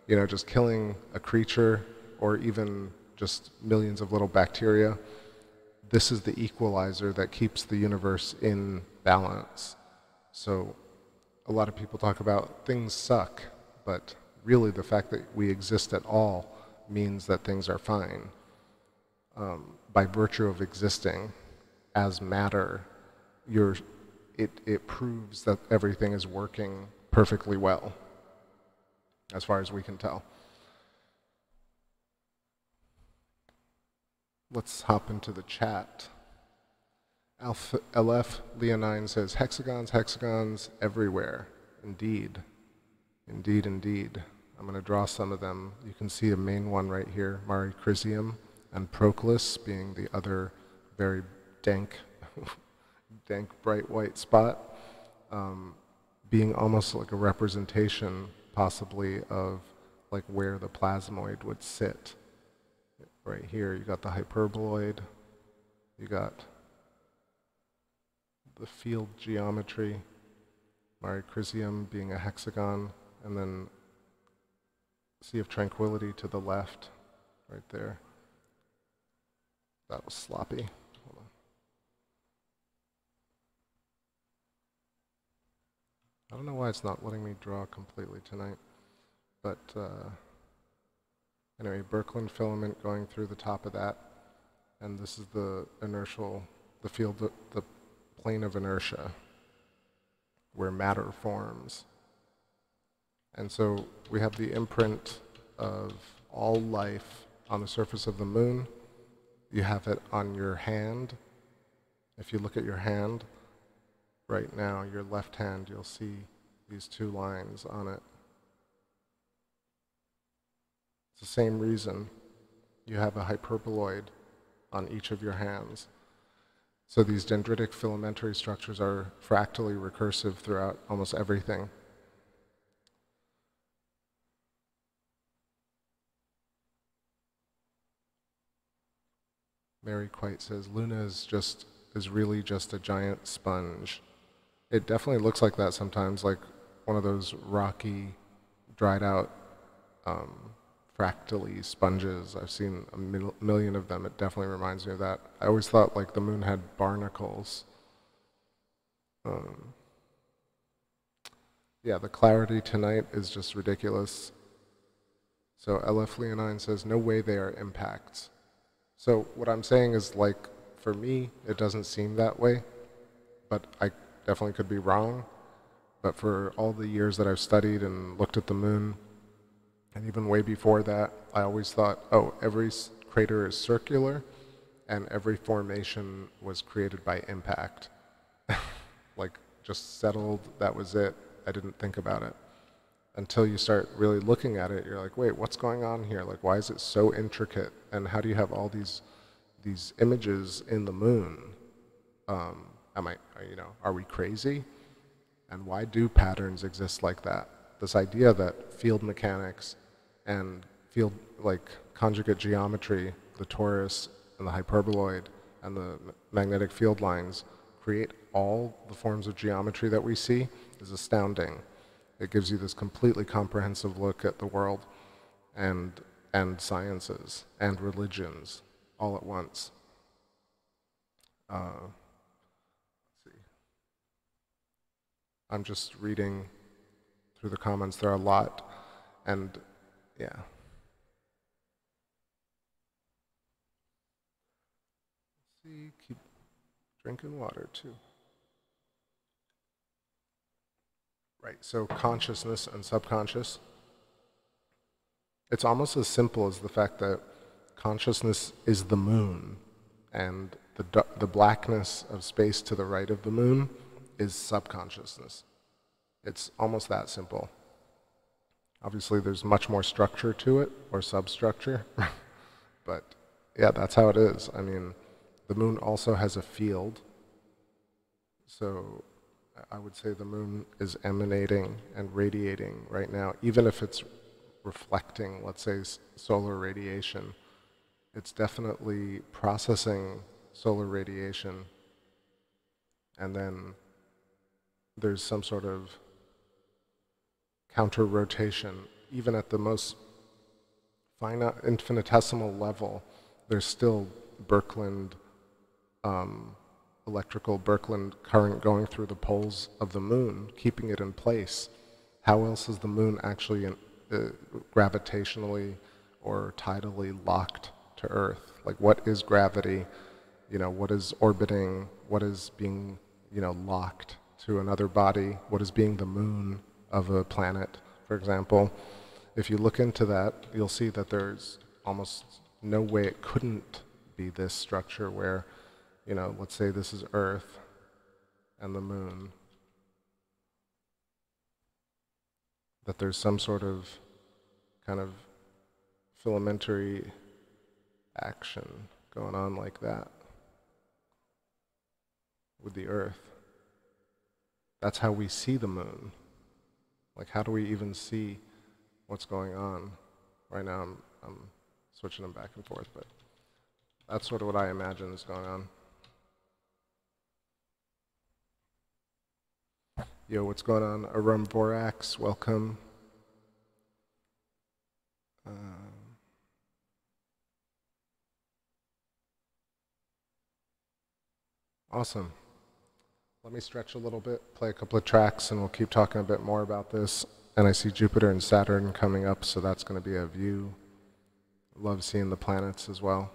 just killing a creature or even just millions of little bacteria, this is the equalizer that keeps the universe in balance. So a lot of people talk about things suck, but really the fact that we exist at all means that things are fine. By virtue of existing as matter, it proves that everything is working perfectly well, as far as we can tell. Let's hop into the chat. LF Leonine says, hexagons everywhere. Indeed. Indeed, indeed. I'm going to draw some of them. You can see a main one right here, Mare Crisium, and Proclus being the other very dank bright white spot, being almost like a representation possibly of where the plasmoid would sit. Right here, you got the hyperboloid, you got the field geometry, Mare Crisium being a hexagon, and then Sea of Tranquility to the left, right there. That was sloppy. Hold on. I don't know why it's not letting me draw completely tonight, but anyway, Birkeland filament going through the top of that, and this is the inertial, the field, the plane of inertia, where matter forms. And so we have the imprint of all life on the surface of the moon. You have it on your hand. If you look at your hand right now, your left hand, you'll see these two lines on it. It's the same reason you have a hyperboloid on each of your hands. So these dendritic filamentary structures are fractally recursive throughout almost everything. Mary Quite says, Luna is really just a giant sponge. It definitely looks like that sometimes, like one of those rocky, dried out, fractally sponges. I've seen a million of them. It definitely reminds me of that. I always thought like the moon had barnacles. Yeah, the clarity tonight is just ridiculous. So LF Leonine says, no way they are impacts. So what I'm saying is, like, for me, it doesn't seem that way, but I definitely could be wrong. But for all the years that I've studied and looked at the moon, and even way before that, I always thought, oh, every crater is circular, and every formation was created by impact. Like, just settled, that was it. I didn't think about it. Until you start really looking at it, you're like, wait, what's going on here? Like, why is it so intricate? And how do you have all these images in the moon? Are we crazy? And why do patterns exist like that? This idea that field mechanics and field, like conjugate geometry, the torus and the hyperboloid and the magnetic field lines create all the forms of geometry that we see is astounding. It gives you this completely comprehensive look at the world and sciences and religions all at once. Let's see. I'm just reading through the comments. There are a lot, and yeah. Let's see, keep drinking water too. Right, so consciousness and subconscious. It's almost as simple as the fact that consciousness is the moon, and the blackness of space to the right of the moon is subconsciousness. It's almost that simple. Obviously, there's much more structure to it, or substructure, but yeah, that's how it is. I mean, the moon also has a field, so I would say the moon is emanating and radiating right now, even if it's reflecting, let's say, solar radiation. It's definitely processing solar radiation, and then there's some sort of counter-rotation. Even at the most finite, infinitesimal level, there's still Birkeland electrical Birkeland current going through the poles of the moon, keeping it in place. How else is the moon actually gravitationally or tidally locked to Earth? Like, what is gravity? You know, what is orbiting? What is being, locked to another body? What is being the moon of a planet, for example? If you look into that, you'll see that there's almost no way it couldn't be this structure where, let's say this is Earth and the moon, that there's some sort of kind of filamentary action going on like that with the Earth. That's how we see the moon. Like, how do we even see what's going on? Right now I'm switching them back and forth, but that's sort of what I imagine is going on. Yo, what's going on? Arum Vorax, welcome. Awesome. Let me stretch a little bit, play a couple of tracks, and we'll keep talking a bit more about this. And I see Jupiter and Saturn coming up, so that's going to be a view. Love seeing the planets as well.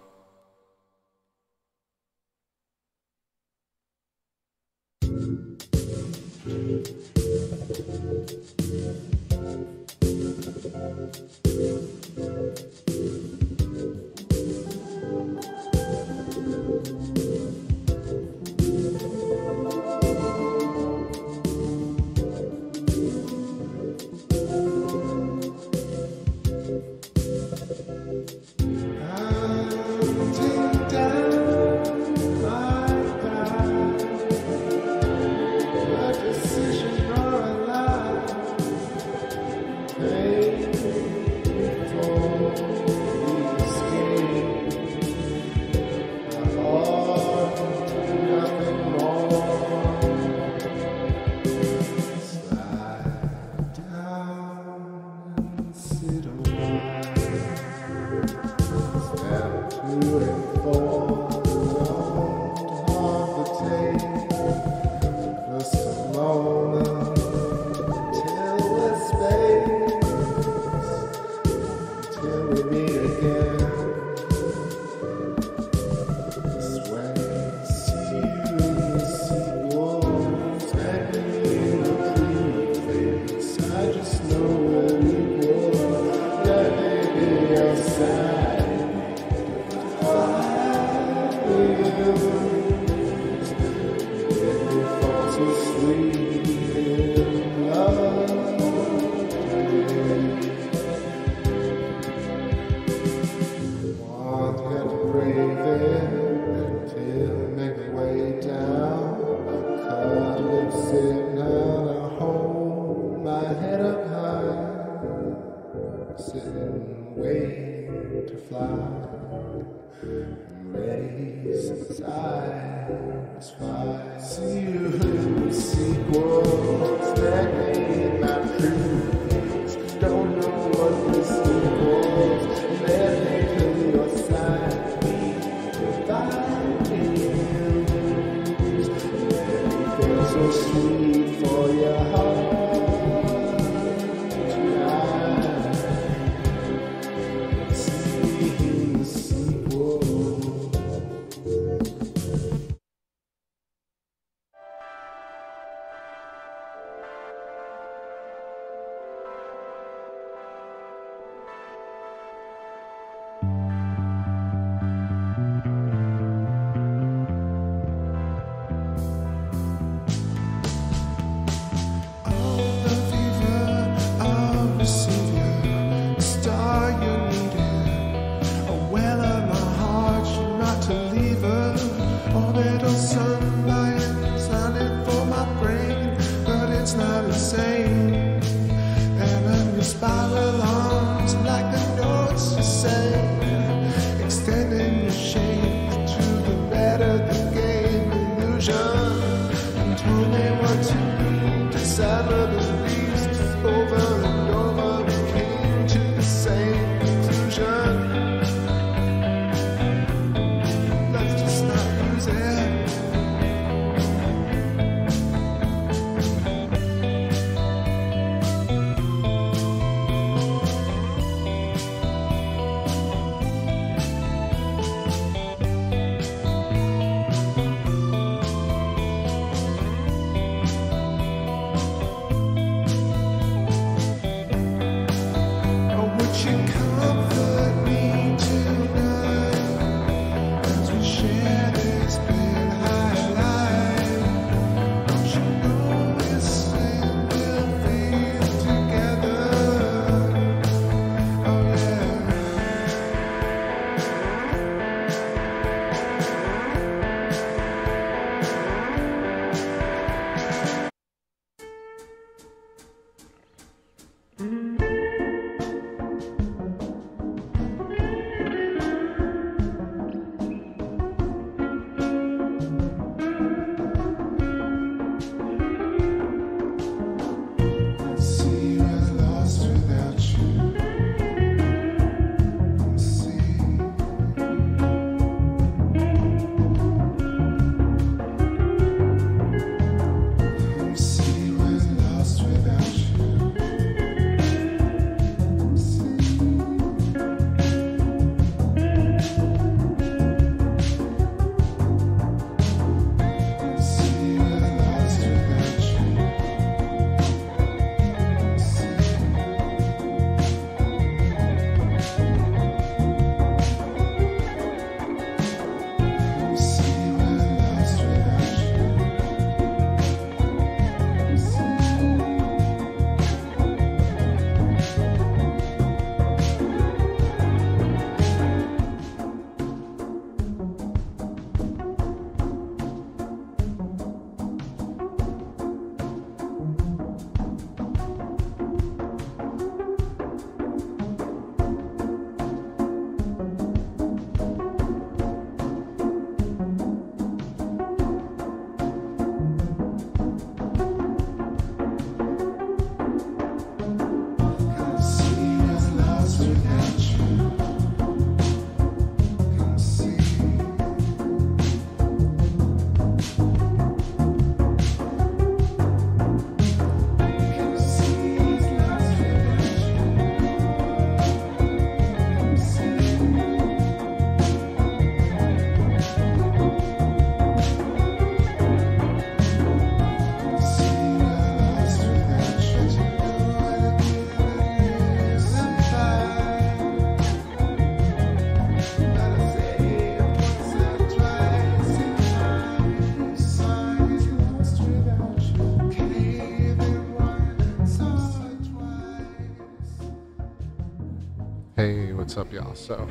what's up, y'all? So,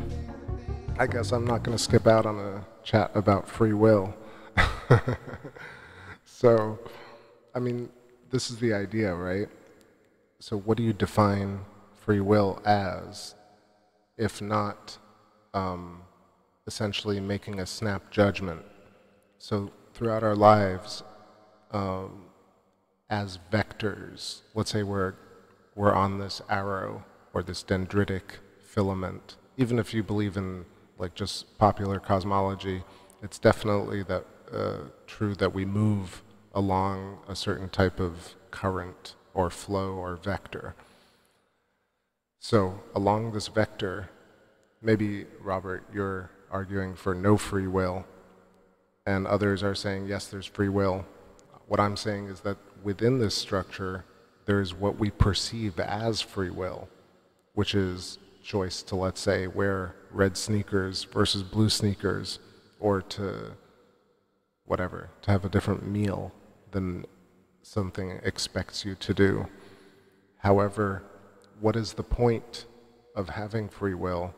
I guess I'm not going to skip out on a chat about free will. So, I mean, this is the idea, right? So what do you define free will as, if not essentially making a snap judgment? So throughout our lives, as vectors, let's say we're on this arrow or this dendritic filament. Even if you believe in like just popular cosmology, it's definitely that true that we move along a certain type of current or flow or vector. So along this vector, maybe, Robert, you're arguing for no free will, and others are saying, yes, there's free will. What I'm saying is that within this structure, there's what we perceive as free will, which is choice to, let's say, wear red sneakers versus blue sneakers, or to whatever, to have a different meal than something expects you to do. However, what is the point of having free will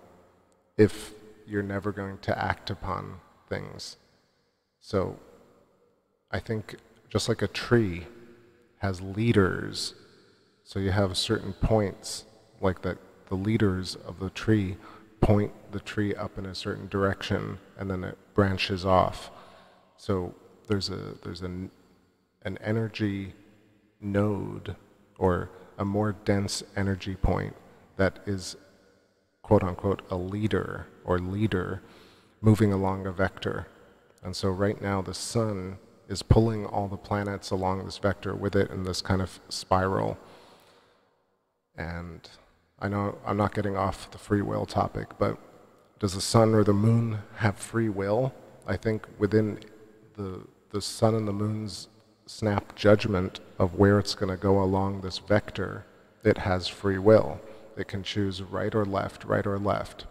if you're never going to act upon things? So I think just like a tree has leaders, so you have certain points, like that the leaders of the tree point the tree up in a certain direction, and then it branches off. So there's an energy node, or a more dense energy point that is, quote unquote, a leader or leader moving along a vector. And so right now the sun is pulling all the planets along this vector with it in this kind of spiral. And I know I'm not getting off the free will topic, but does the sun or the moon have free will? I think within the sun and the moon's snap judgment of where it's going to go along this vector, it has free will. It can choose right or left,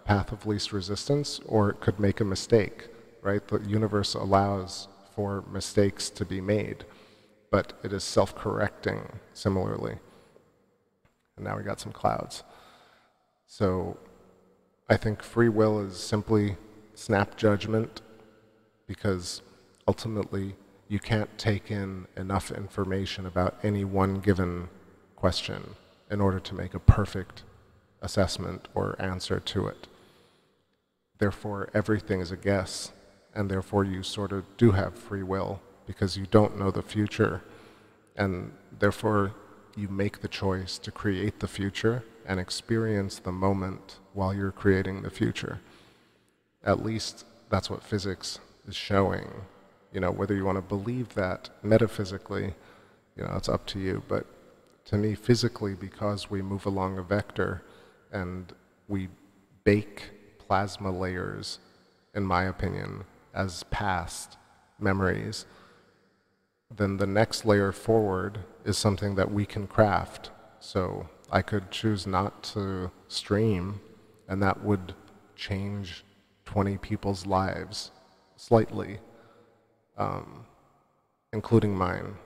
path of least resistance, or it could make a mistake, right? The universe allows for mistakes to be made, but it is self-correcting similarly. And now we got some clouds. So I think free will is simply snap judgment, because ultimately you can't take in enough information about any one given question in order to make a perfect assessment or answer to it. Therefore, everything is a guess, and therefore you sort of do have free will, because you don't know the future, and therefore you make the choice to create the future and experience the moment while you're creating the future. At least that's what physics is showing. You know, whether you want to believe that metaphysically, you know, it's up to you. But to me, physically, because we move along a vector and we bake plasma layers, in my opinion, as past memories, then the next layer forward is something that we can craft. So I could choose not to stream, and that would change 20 people's lives slightly, including mine.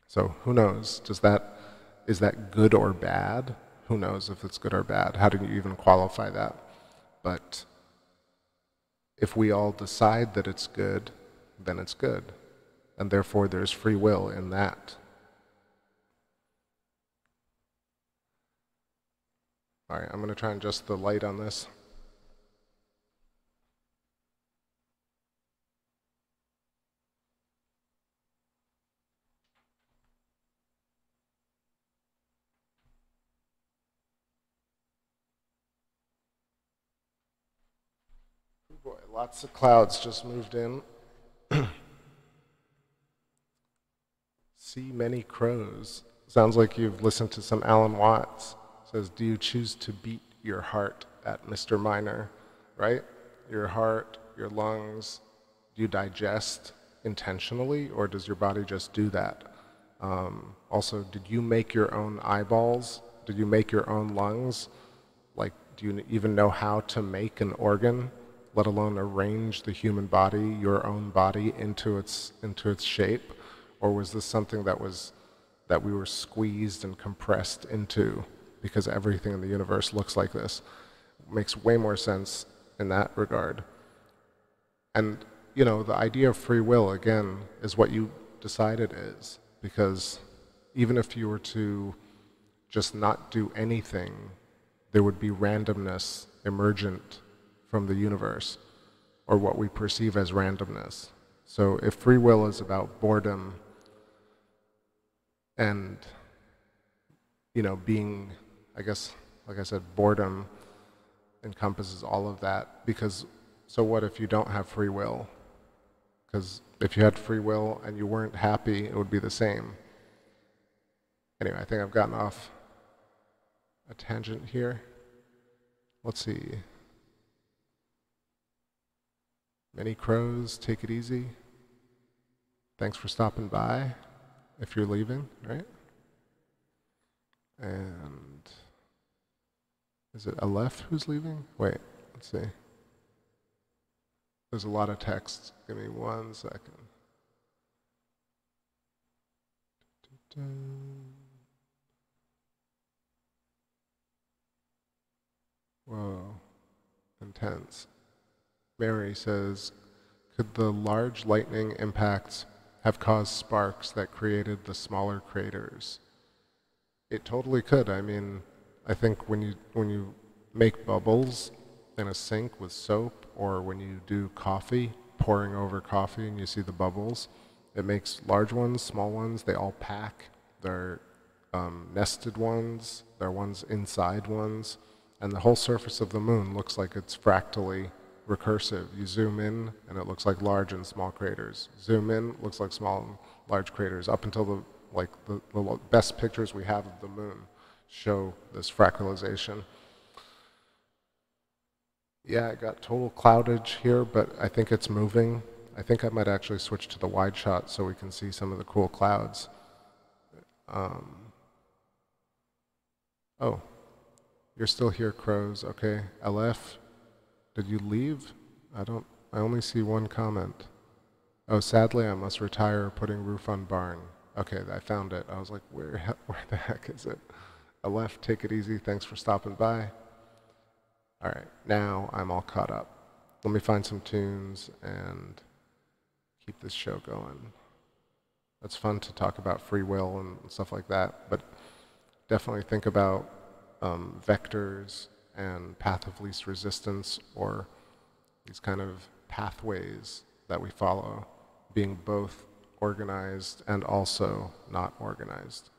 So who knows? Is that good or bad? Who knows if it's good or bad? How do you even qualify that? But if we all decide that it's good, then it's good. And therefore there's free will in that. All right, I'm going to try and adjust the light on this. Oh boy, lots of clouds just moved in. See many crows. Sounds like you've listened to some Alan Watts. Says, do you choose to beat your heart at Mr. Minor, right? Your heart, your lungs, do you digest intentionally, or does your body just do that? Also, did you make your own eyeballs? Did you make your own lungs? Like, do you even know how to make an organ, let alone arrange the human body, your own body, into its shape? Or was this something that we were squeezed and compressed into because everything in the universe looks like this? makes way more sense in that regard. And, you know, the idea of free will, again, is what you decide it is. Because even if you were to just not do anything, there would be randomness emergent from the universe, or what we perceive as randomness. So if free will is about boredom and, you know, being, I guess, like I said, boredom encompasses all of that, because, so what if you don't have free will? Because if you had free will and you weren't happy, it would be the same. Anyway, I think I've gotten off a tangent here. Let's see. Many crows, take it easy. Thanks for stopping by, if you're leaving, right? And is it Aleph who's leaving? Wait, let's see. There's a lot of text. Give me 1 second. Whoa, intense. Mary says, could the large lightning impacts have caused sparks that created the smaller craters? It totally could. I mean, I think when you make bubbles in a sink with soap, or when you do coffee, pouring over coffee and you see the bubbles, it makes large ones, small ones, they all pack. They're nested ones, they're ones inside ones, and the whole surface of the moon looks like it's fractally recursive. You zoom in and it looks like large and small craters. Zoom in, looks like small and large craters, up until the best pictures we have of the moon show this fractalization. Yeah, I got total cloudage here, but I think it's moving. I think I might actually switch to the wide shot so we can see some of the cool clouds. Oh, you're still here, crows. Okay, LF, did you leave? I only see one comment. Oh, sadly, I must retire, putting roof on barn. Okay, I found it. I was like, where the heck is it? LF, take it easy. Thanks for stopping by. All right, now I'm all caught up. Let me find some tunes and keep this show going. It's fun to talk about free will and stuff like that, but definitely think about vectors and path of least resistance, or these kind of pathways that we follow, being both organized and also not organized.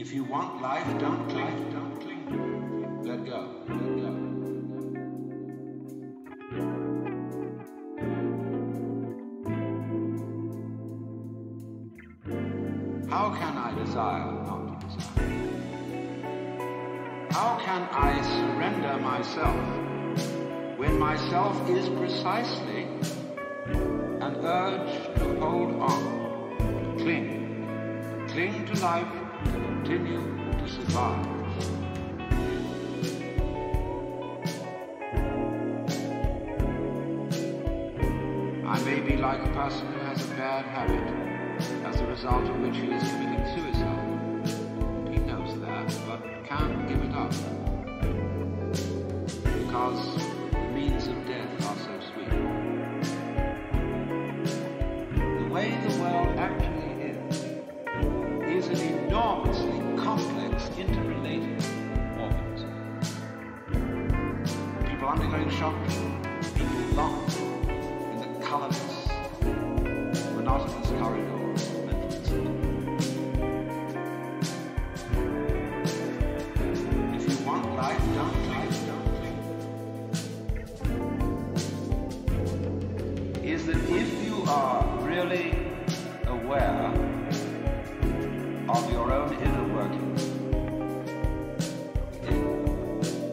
If you want life, don't cling, don't cling. Let go, let go. How can I desire not to desire? How can I surrender myself when myself is precisely an urge to hold on, to cling to life, to continue to survive? I may be like a person who has a bad habit, as a result of which he is committing suicide. He knows that, but can't give it up, because the means of death are so sweet. The way the world actually is an enormously complex, interrelated organism. People undergoing shock, people locked in the colorless, monotonous corridors. Is that if you are really aware of your own inner workings,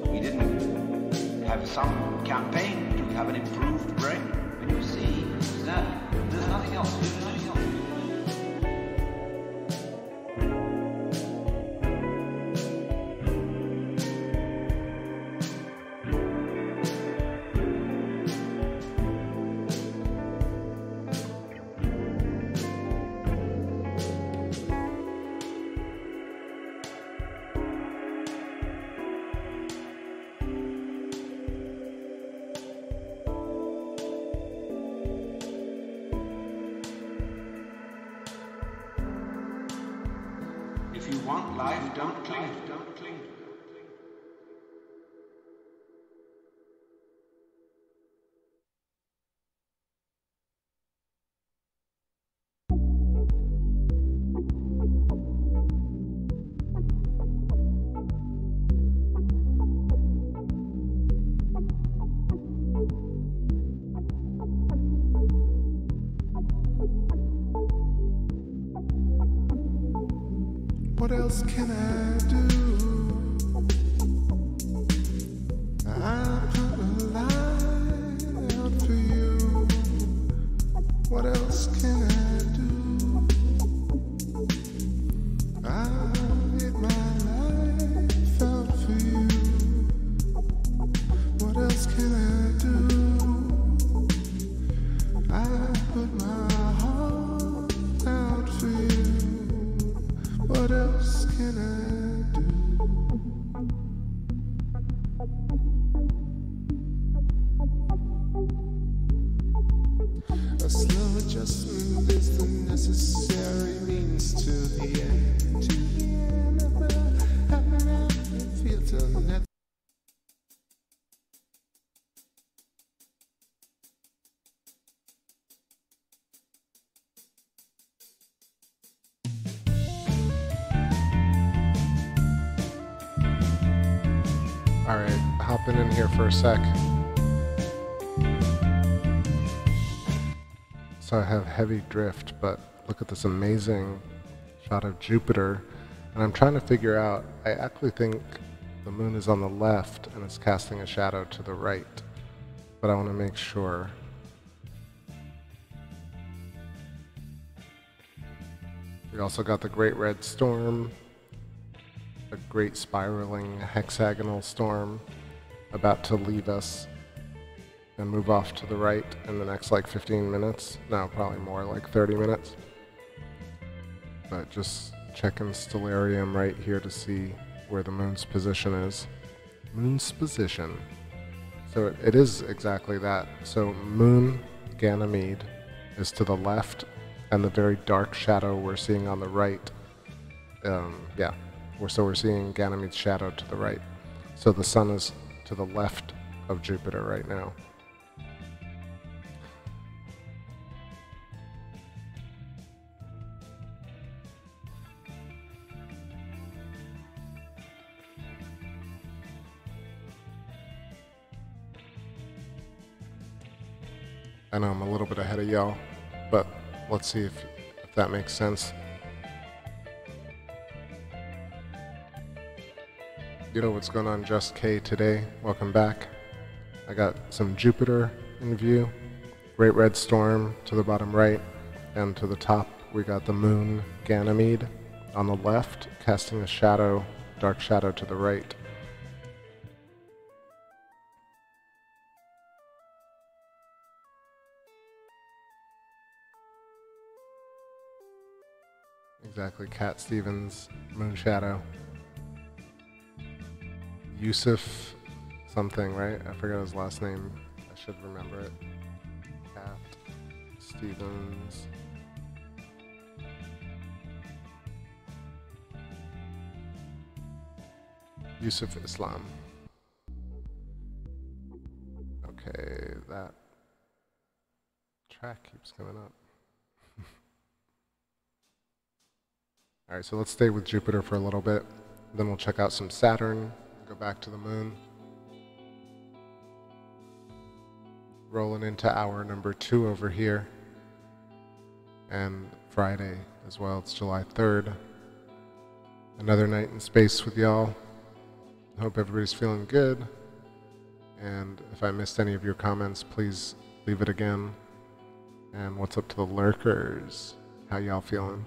we didn't have some campaign to have an improved brain. When you see that there's nothing else, there's nothing else. If you want life, don't cling, don't cling. What else can I do? I put a line out for you. What else can I do? I made my life out for you. What else can I do? I put my heart out for you. What else can I do? A slow adjustment is the necessary means to the end. To the end of the feel till net. Alright, hopping in here for a sec. So I have heavy drift, but look at this amazing shot of Jupiter. And I'm trying to figure out, I actually think the moon is on the left and it's casting a shadow to the right. But I want to make sure. We also got the Great Red Storm, a great spiraling hexagonal storm about to leave us and move off to the right in the next like 15 minutes. No, probably more, like 30 minutes. But just checking Stellarium right here to see where the moon's position is. Moon's position. So it is exactly that. So moon Ganymede is to the left, and the very dark shadow we're seeing on the right, yeah. So we're seeing Ganymede's shadow to the right. So the sun is to the left of Jupiter right now. I know I'm a little bit ahead of y'all, but let's see if that makes sense. You know what's going on, Just K today? Welcome back. I got some Jupiter in view, Great Red Storm to the bottom right, and to the top we got the moon Ganymede on the left, casting a shadow, dark shadow to the right. Exactly, Cat Stevens, moon shadow. Yusuf something, right? I forgot his last name. I should remember it. Cat Stevens. Yusuf Islam. Okay, that track keeps coming up. Alright, so let's stay with Jupiter for a little bit. Then we'll check out some Saturn, go back to the moon. Rolling into hour number 2 over here. And Friday as well, it's July 3rd. Another night in space with y'all. I hope everybody's feeling good. And if I missed any of your comments, please leave it again. And what's up to the lurkers? How y'all feeling?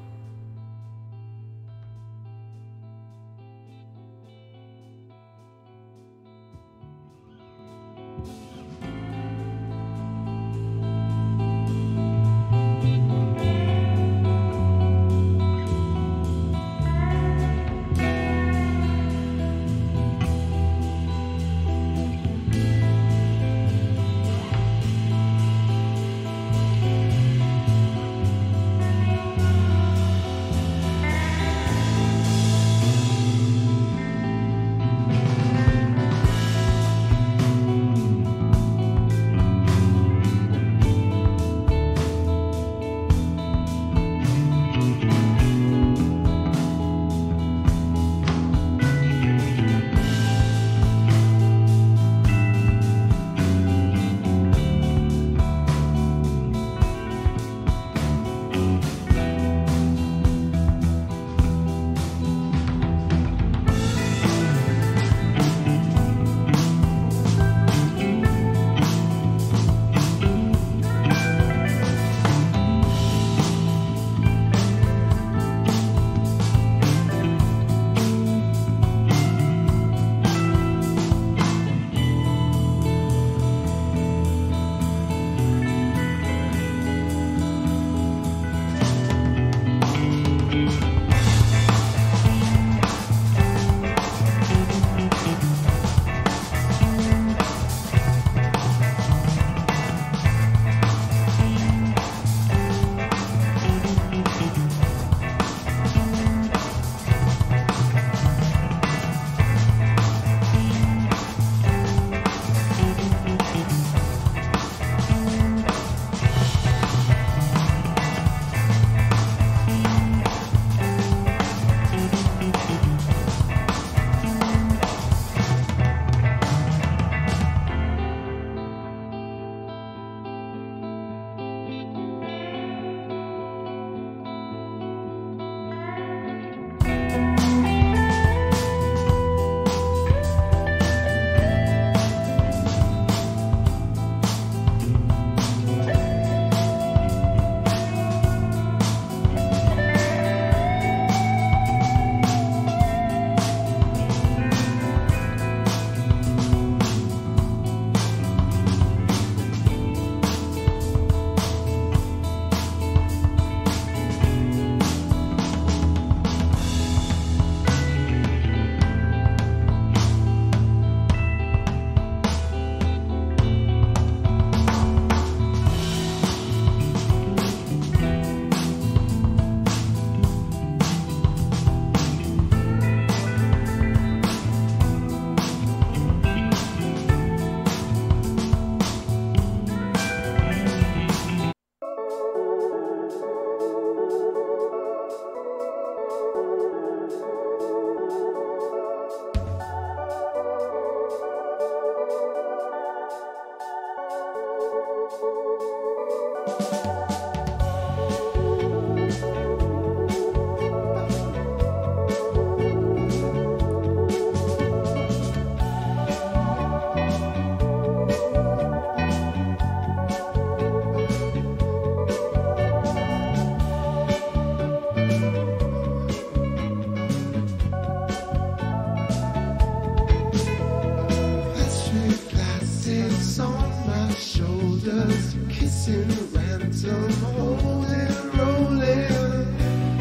chasing random, holding, rolling.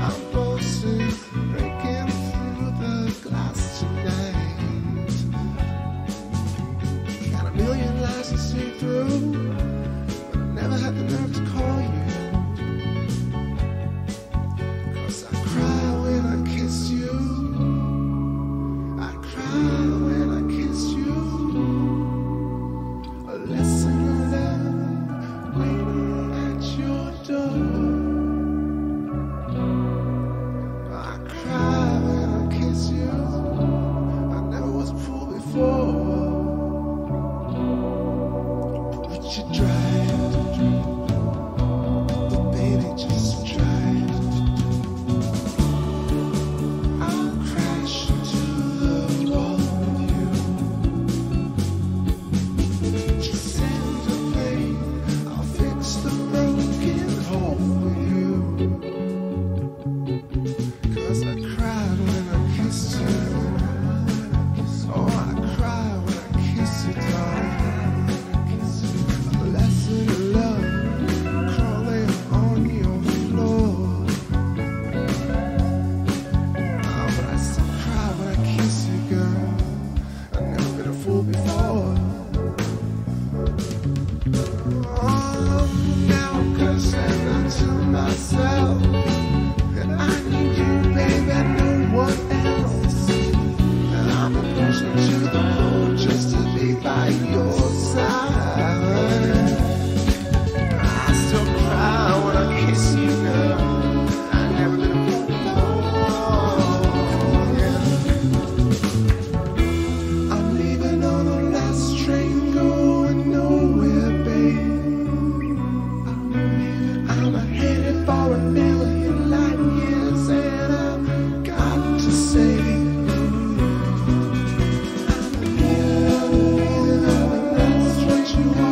I'm pulsing, breaking through the glass tonight. Got a million lies to see through, but I never had the nerve to call you. 'Cause I cry when I kiss you. I cry when I kiss you. A lesson of love waiting at your door. I cry when I kiss you. I never was fooled before. But you tried. But baby, just try. I'll crash into the wall with you. Just send a plane. I'll fix the broken hole with you. 'Cause I cried when I kissed you. Oh, I cry when I kiss you, darling. A lesson of love crawling on your floor. Oh, but I still cry when I kiss you, girl. I've never been a fool before. Oh, now I'm cursing unto myself. And I need you, baby, no one else. And I'm pushing to the moon just to be by your side. I still cry when I kiss you, girl. I've never been a fool before. Yeah. I'm leaving on the last train going nowhere, babe. I'm headed for a million light years, and I've got to say, I'm leaving on the last train.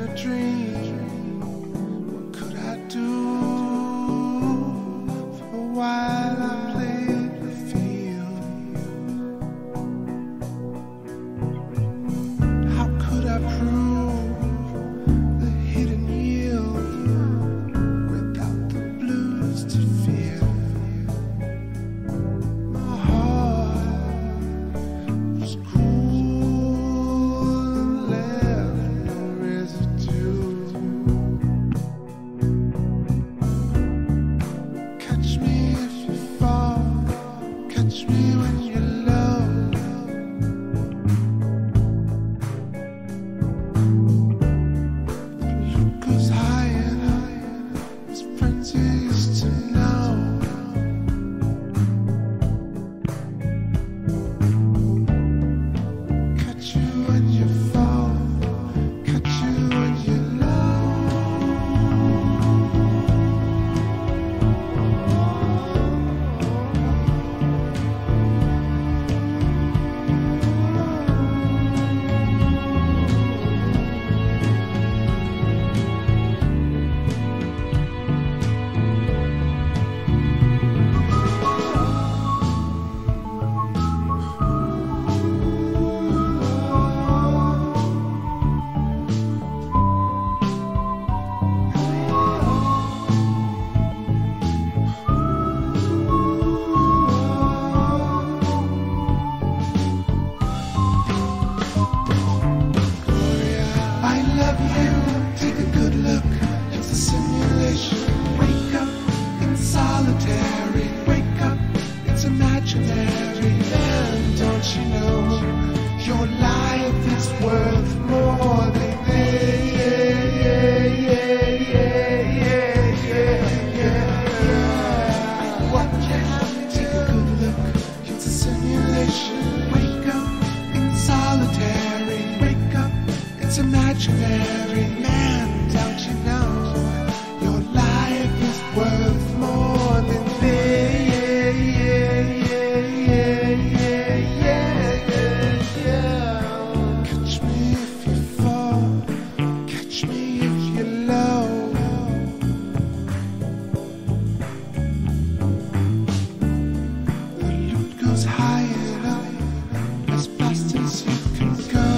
a dream. What could I do? For a while I played the field. How could I prove the hidden yield without the blues to fear? My heart was cruel and left no residue. Catch me if you fall, catch me when you're low. The loot goes higher, his friends used to know. Catch you when you fall, catch you when you're low. I love you. Take a good look. It's a simulation. Wake up. It's solitary. Wake up. It's imaginary. And don't you know your life is worth more than what can take a good look? It's a simulation. Wake up. It's solitary. Wake up. It's imaginary, man, don't you know your life is worth more than Catch me if you fall, catch me if you're low. The loot goes high and up, as fast as you can go.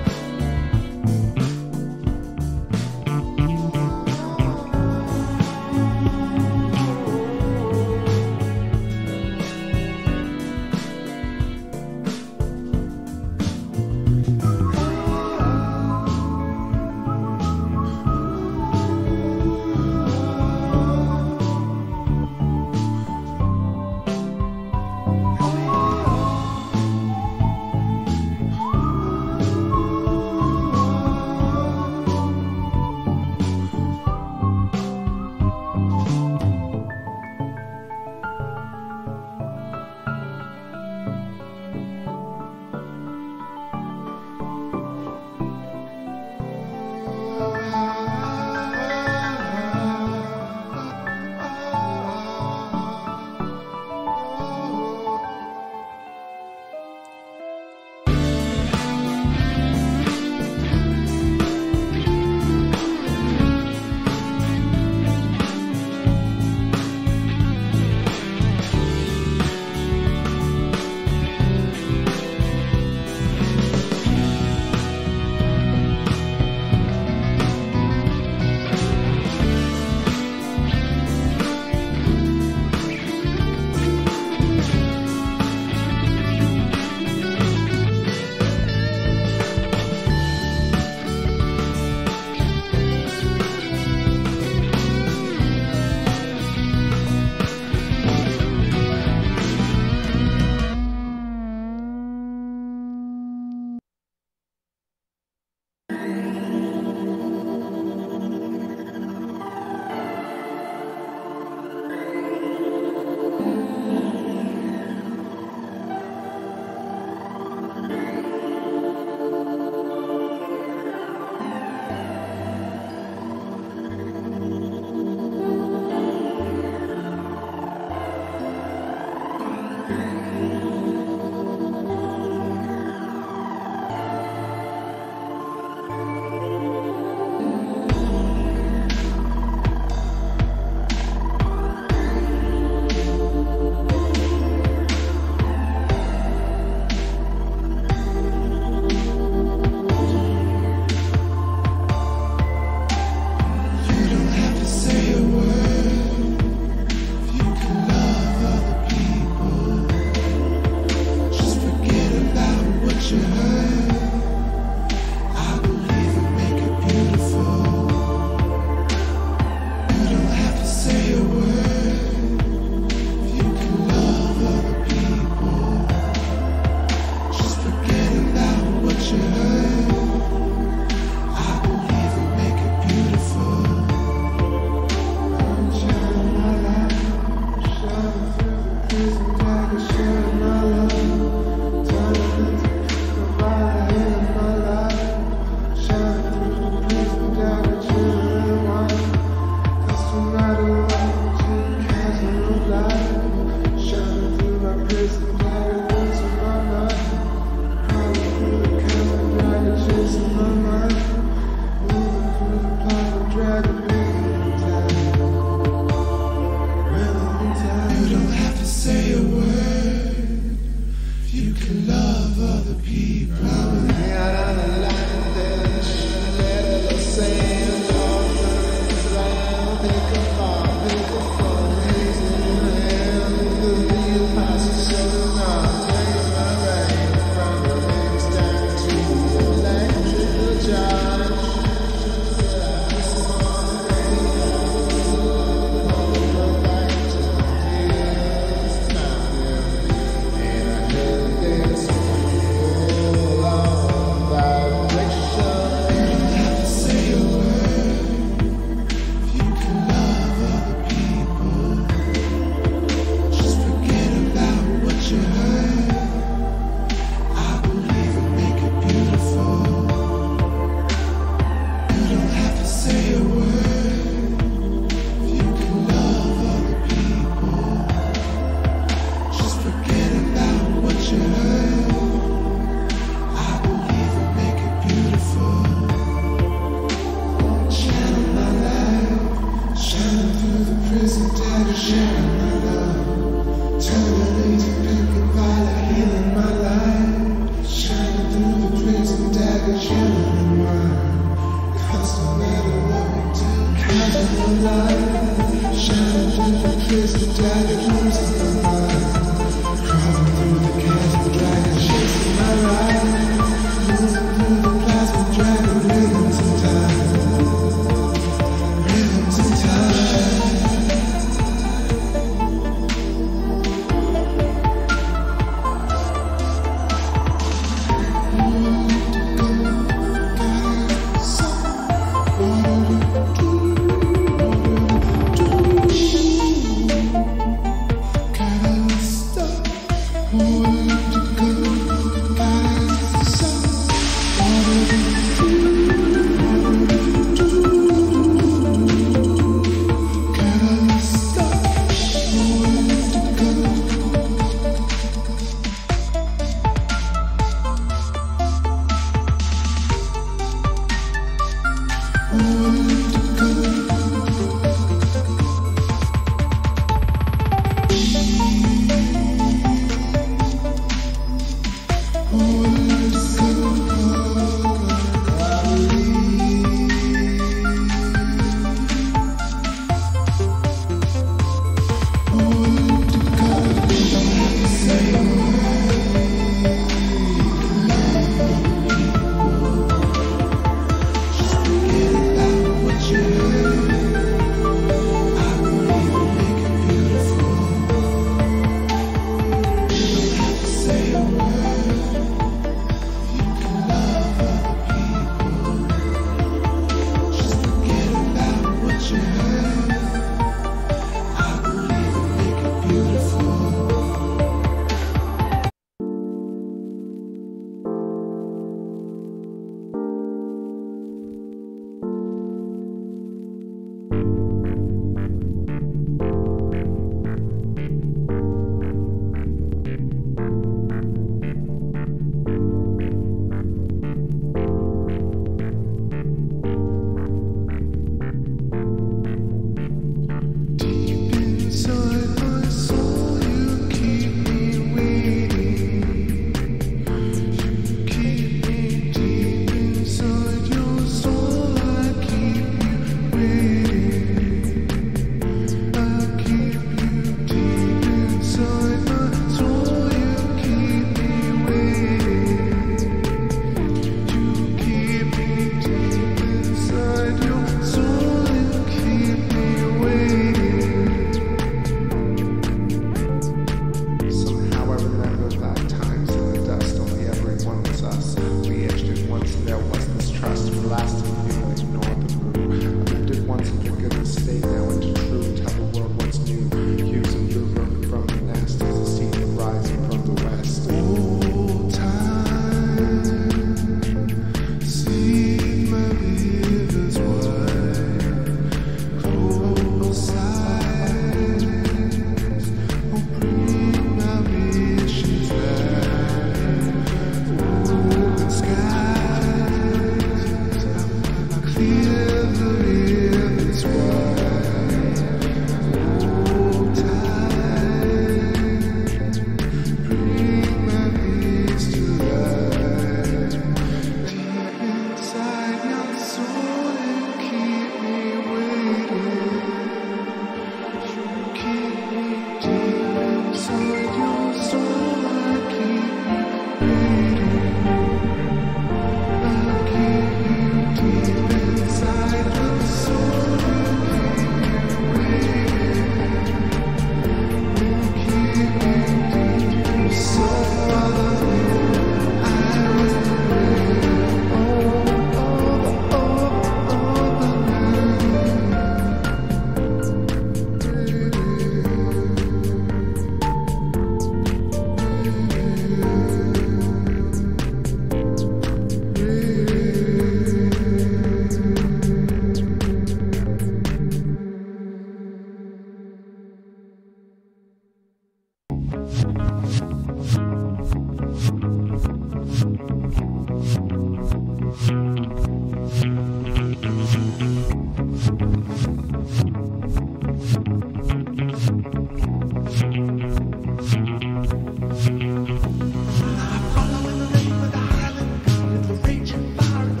Raging fire.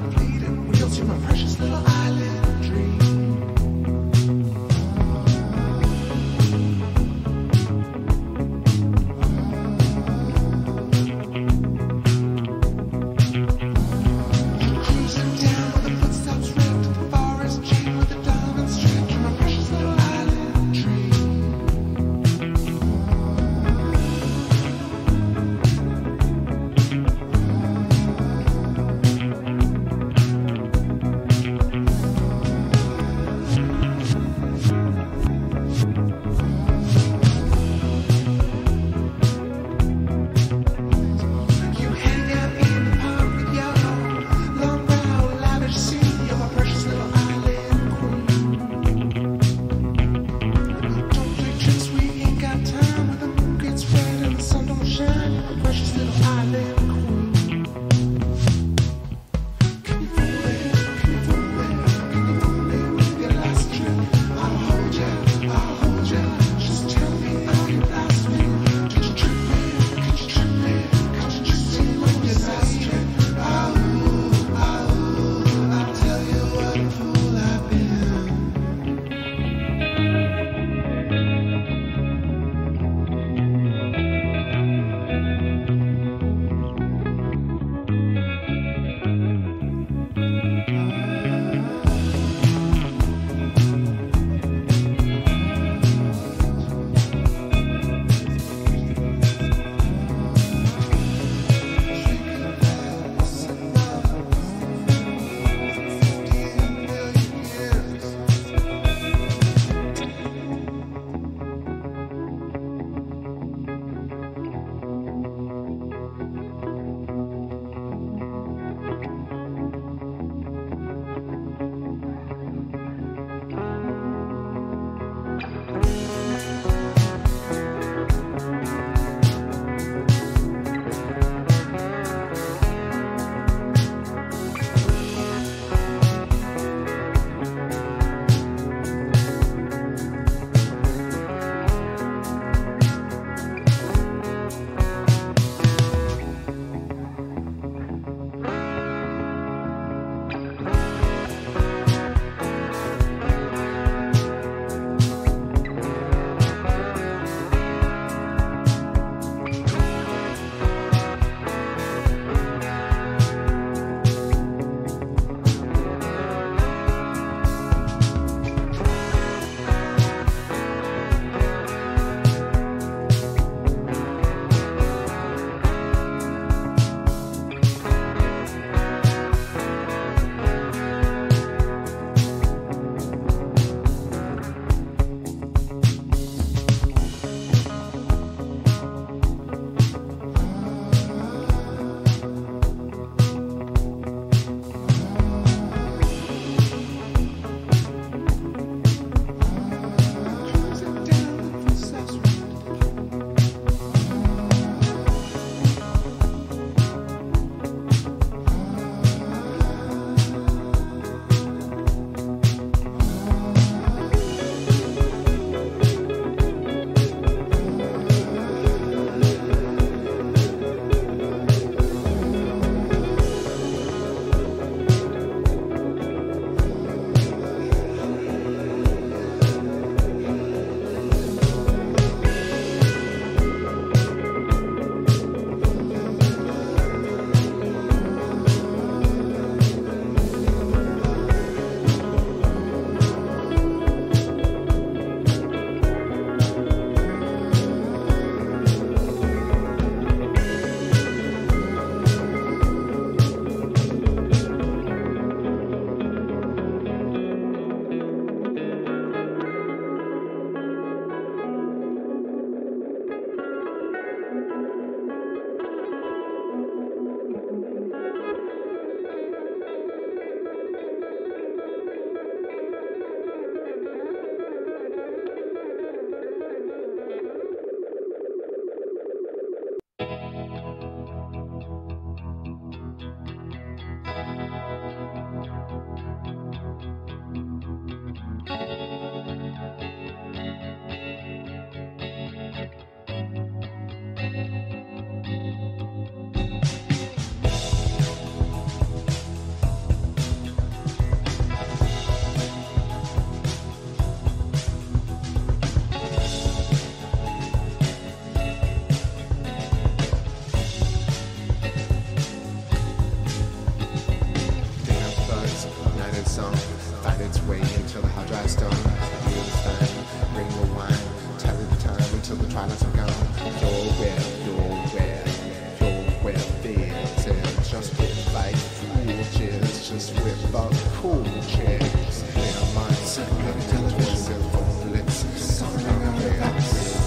just whip up cool chicks. Their minds are television for blitzes. Something out there,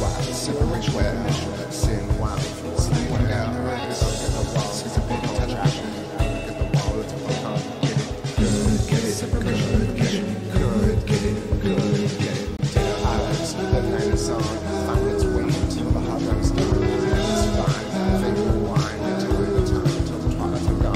wild, separation, well, sin, wild, sleep, well, get the walls, it's a big television. Get the wall, it's a fun, get it, good, get it, good, get it, good, get it, good, get it. Take the islands, the night is on, find its way until the hot dogs done. It's fine, favorite wine, into it, the time until the products are gone.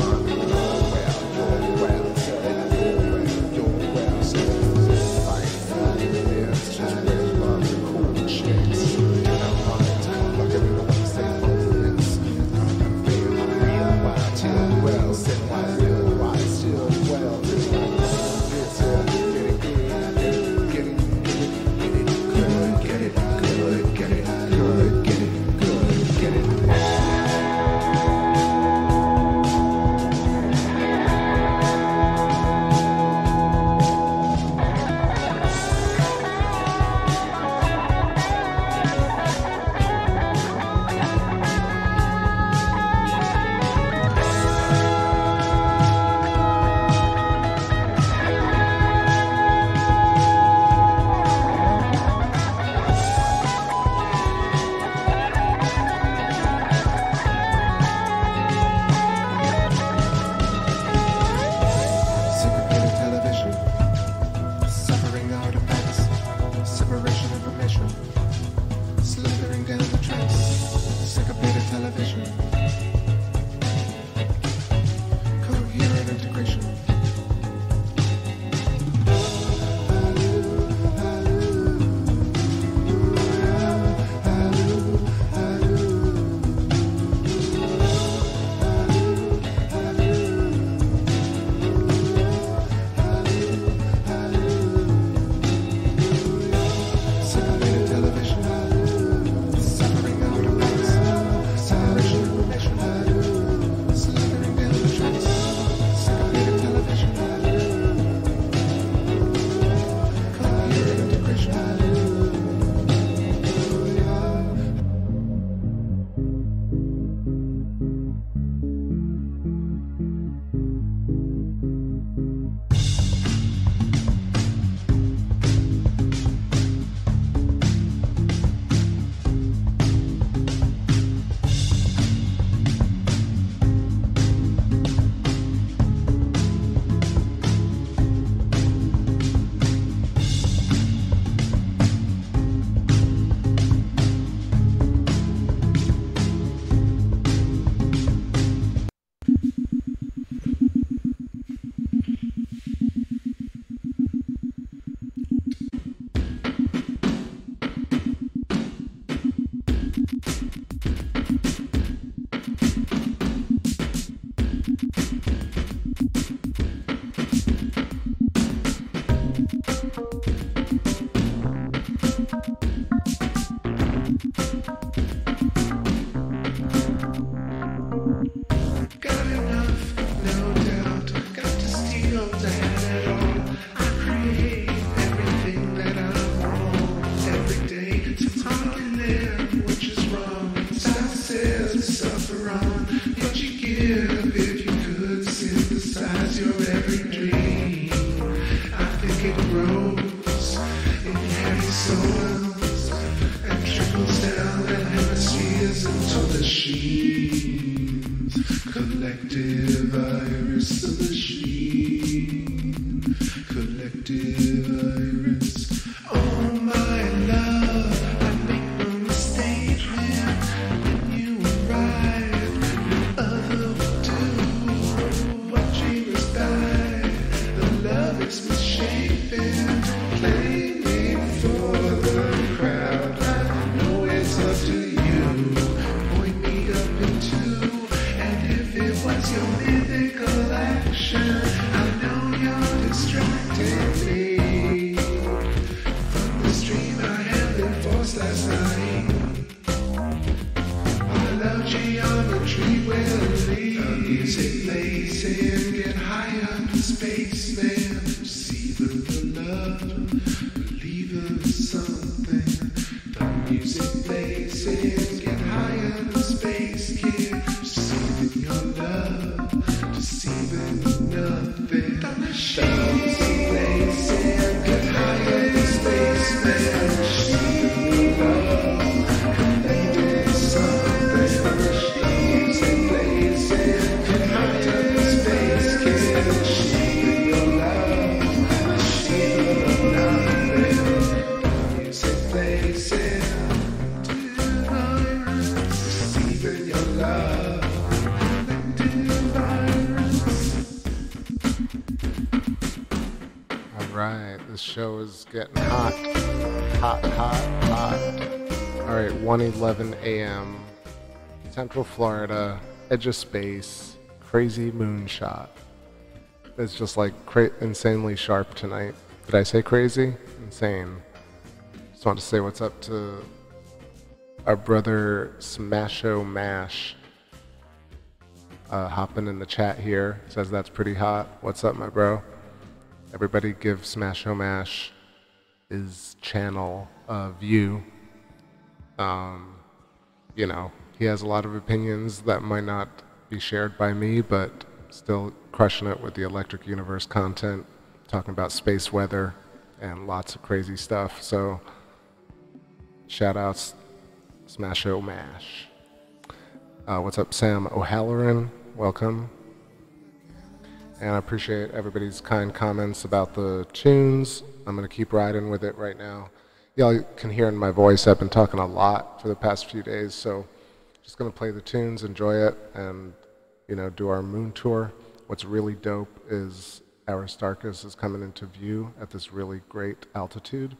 Collective iris of the sheen. Collective iris. Oh my love, I make no mistake when you arrive. Other would do what dreamers die. The love is misshapen, claiming for the crowd. I know it's up to you. Point me up into. What's your mythical action? I know you're distracting me from this dream I had been forced last night. I love geometry will lead. The music plays and get high up in space, man. Receiver of love, believer in something. The music plays and get high up in space, kid. Receiving your love, deceiving nothing. Show is getting hot. Hot, hot, hot. Alright, 1:11 a.m. Central Florida, edge of space, crazy moonshot. It's just like insanely sharp tonight. Did I say crazy? Insane. Just want to say what's up to our brother Smasho Mash. Hopping in the chat here. Says that's pretty hot. What's up, my bro? Everybody give Smasho Mash his channel view. You know, he has a lot of opinions that might not be shared by me, but still crushing it with the Electric Universe content, talking about space weather and lots of crazy stuff. So, shout outs, Smasho Mash. What's up, Sam O'Halloran? Welcome. And I appreciate everybody's kind comments about the tunes. I'm going to keep riding with it right now. Y'all can hear in my voice, I've been talking a lot for the past few days, so just going to play the tunes, enjoy it, and, you know, do our moon tour. What's really dope is Aristarchus is coming into view at this really great altitude.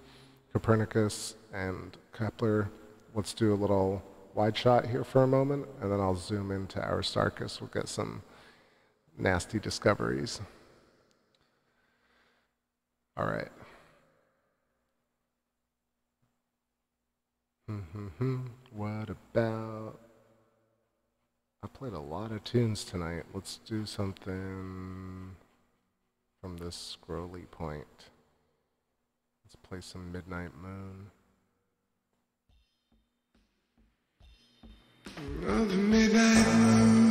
Copernicus and Kepler. Let's do a little wide shot here for a moment, and then I'll zoom into Aristarchus. We'll get some nasty discoveries. All right. What about... I played a lot of tunes tonight. Let's do something from this scrolly point. Let's play some Midnight Moon. Love the midnight moon.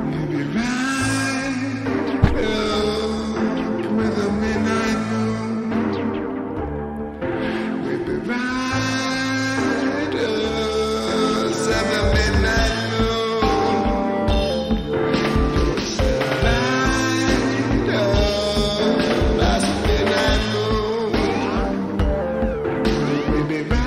Maybe right with the midnight moon. Maybe right of the midnight moon. Just right past the midnight moon. Maybe right.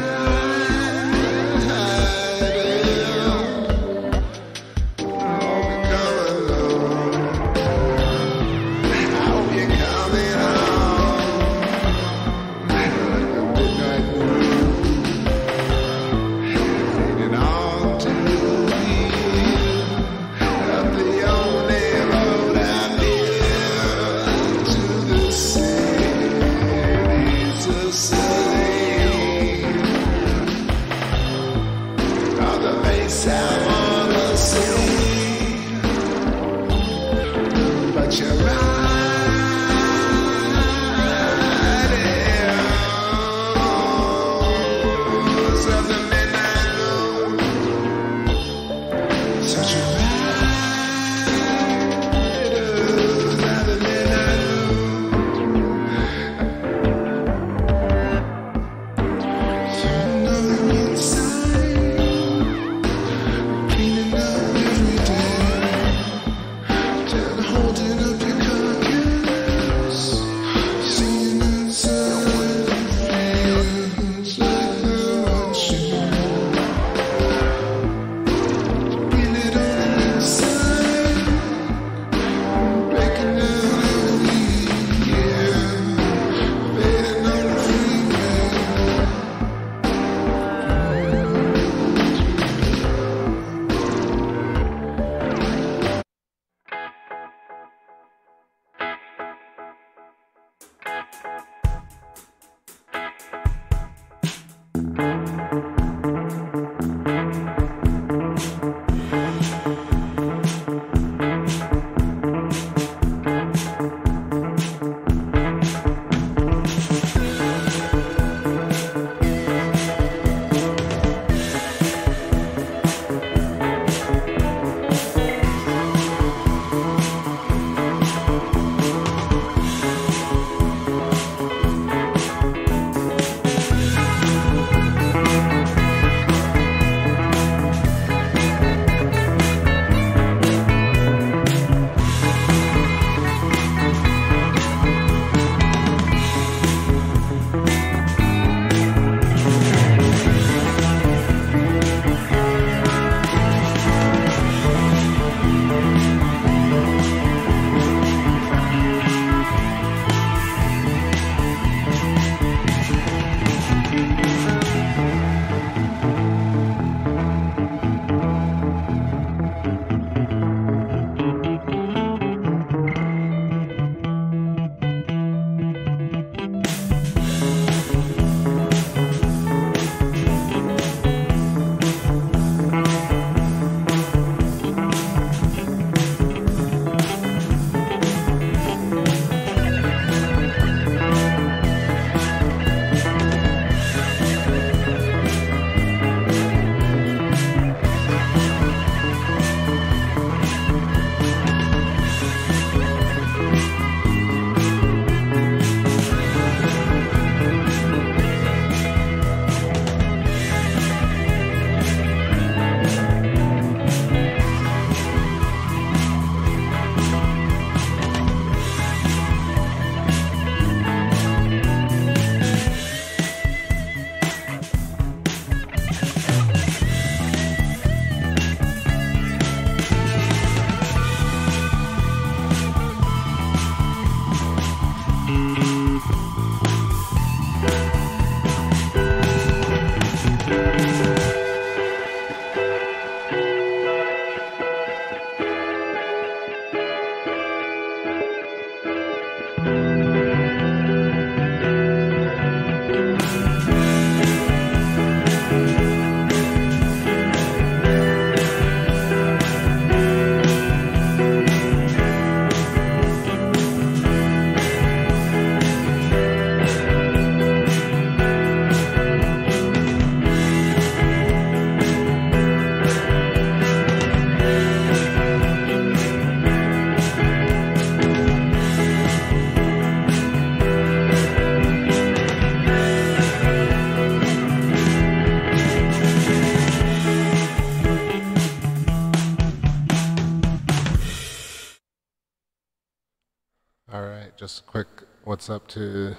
Just a quick what's up to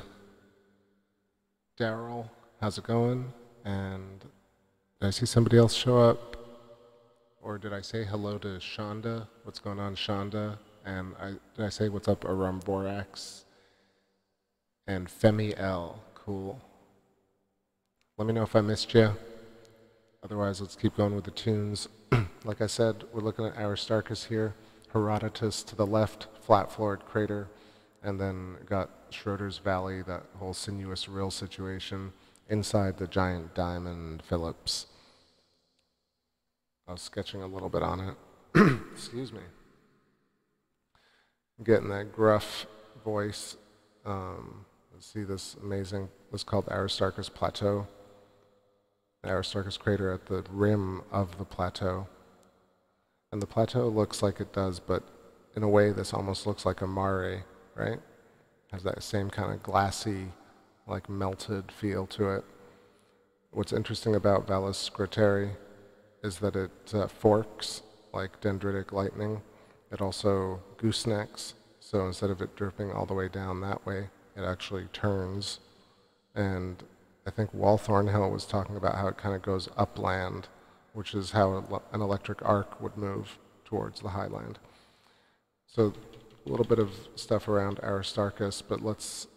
Daryl. How's it going? And did I see somebody else show up? Or did I say hello to Shonda? What's going on, Shonda? And did I say what's up, Aram Borax? And Femi L. Cool. Let me know if I missed you. Otherwise, let's keep going with the tunes. Like I said, we're looking at Aristarchus here. Herodotus to the left, flat-floored crater. And then got Schroeder's Valley, that whole sinuous rill situation, inside the giant diamond Phillips. I was sketching a little bit on it. Excuse me. Getting that gruff voice. Let's see this amazing, what's called Aristarchus Plateau. The Aristarchus crater at the rim of the plateau. And the plateau looks like it does, but in a way this almost looks like a MARE. Right? Has that same kind of glassy, like melted feel to it. What's interesting about Valles Scrotarii is that it forks like dendritic lightning. It also goosenecks, so instead of it dripping all the way down that way, it actually turns. And I think Wall Thornhill was talking about how it kind of goes upland, which is how an electric arc would move towards the highland. So a little bit of stuff around Aristarchus, but let's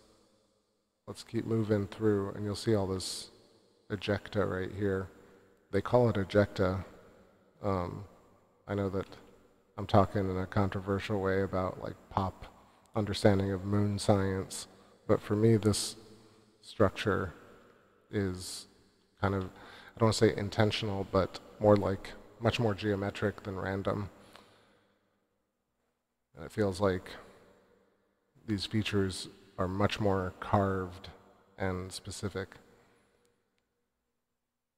keep moving through, and you'll see all this ejecta right here. They call it ejecta. I know that I'm talking in a controversial way about like pop understanding of moon science, but for me this structure is kind of, I don't want to say intentional, but more like much more geometric than random. And it feels like these features are much more carved and specific.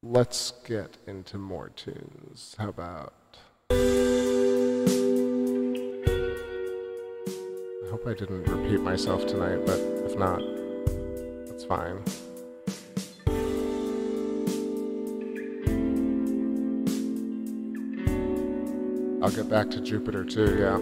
Let's get into more tunes. How about... I hope I didn't repeat myself tonight, but if not, that's fine. I'll get back to Jupiter too, yeah.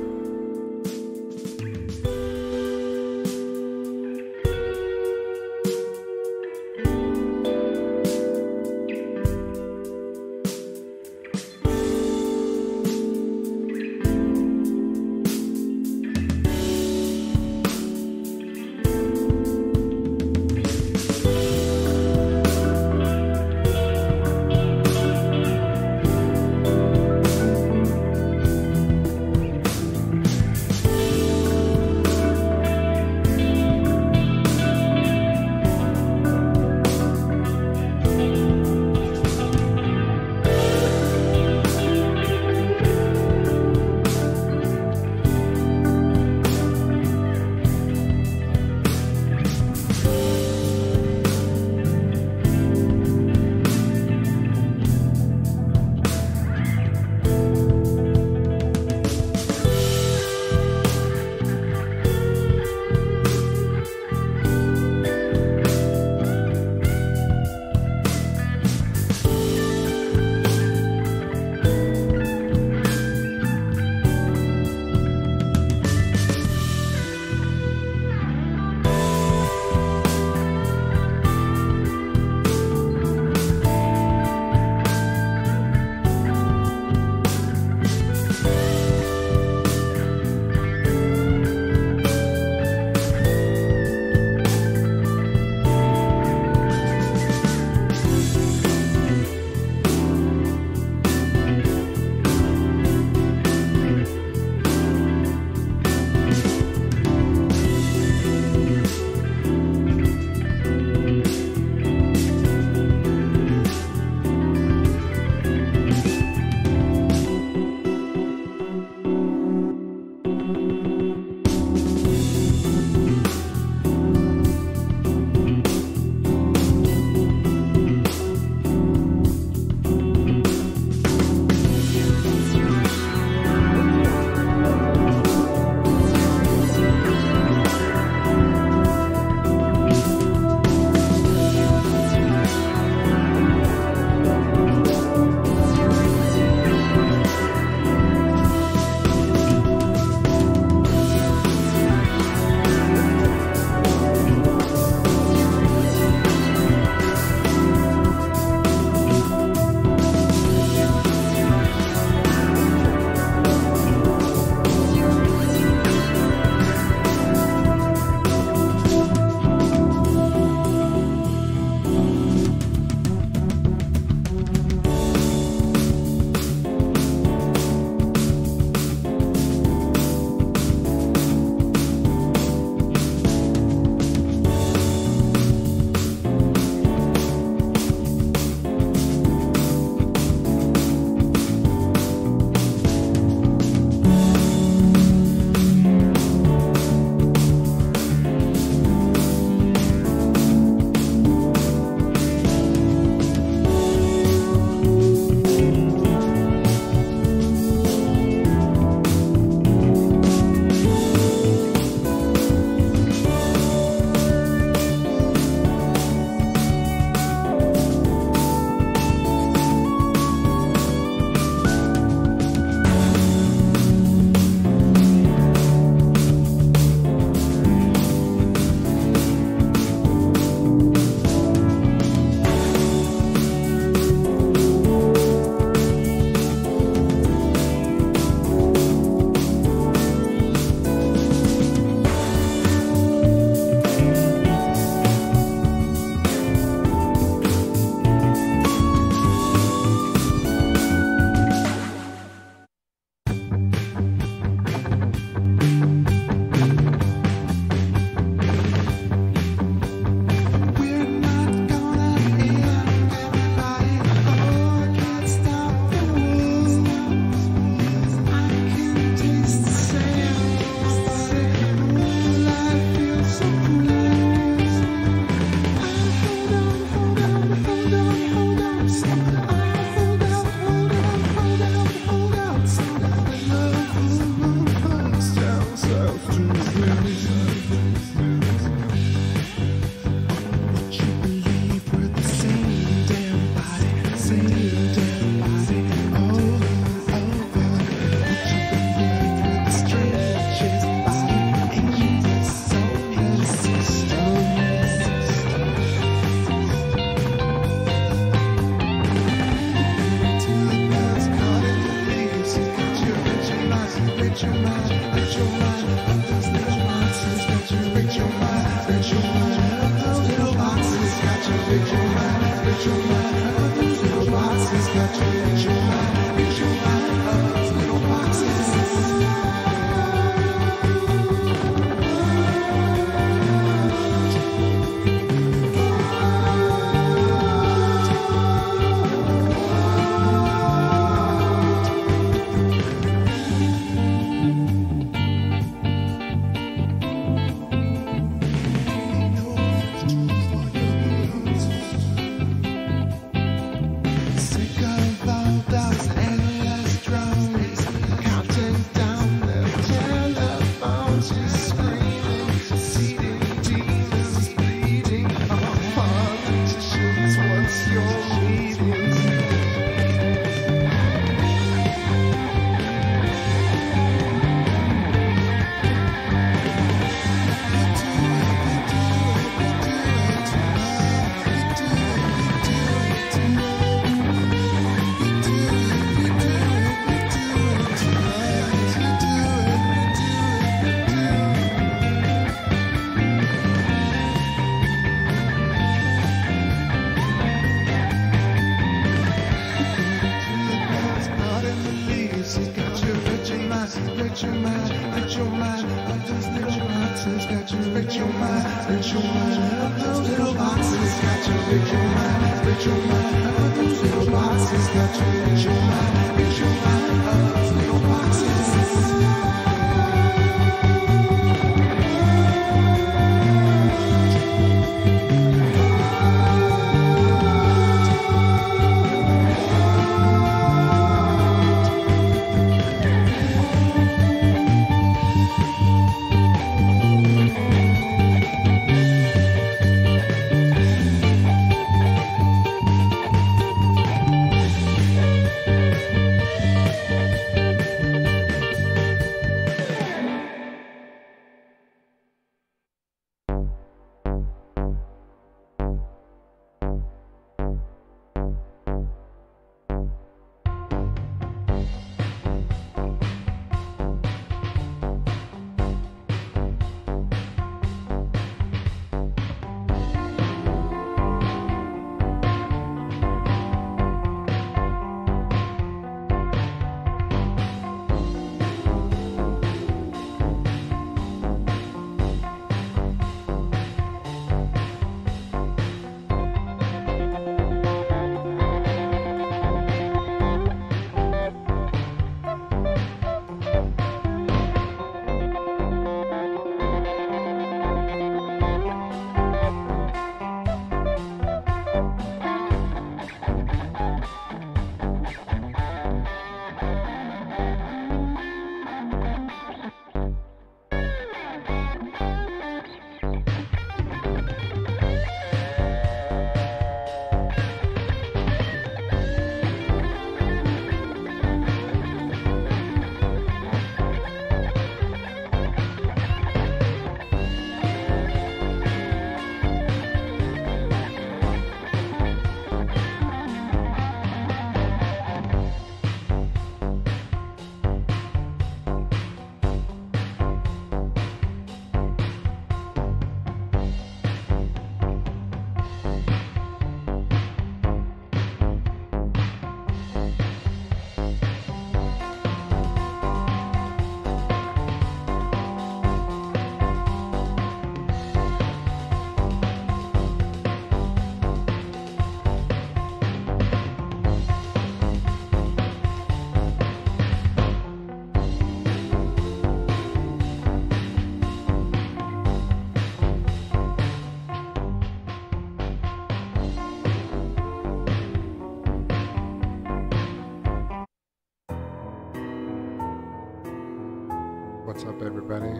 What's up, everybody?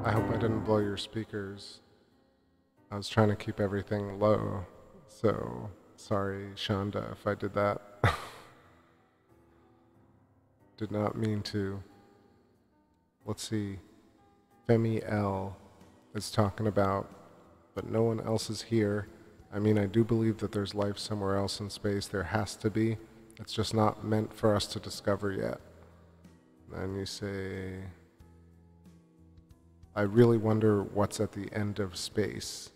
I hope I didn't blow your speakers. I was trying to keep everything low, so sorry, Shonda, if I did that. Did not mean to. Let's see. Femi L is talking about, but no one else is here. I mean, I do believe that there's life somewhere else in space. There has to be. It's just not meant for us to discover yet. Then you say, I really wonder what's at the end of space.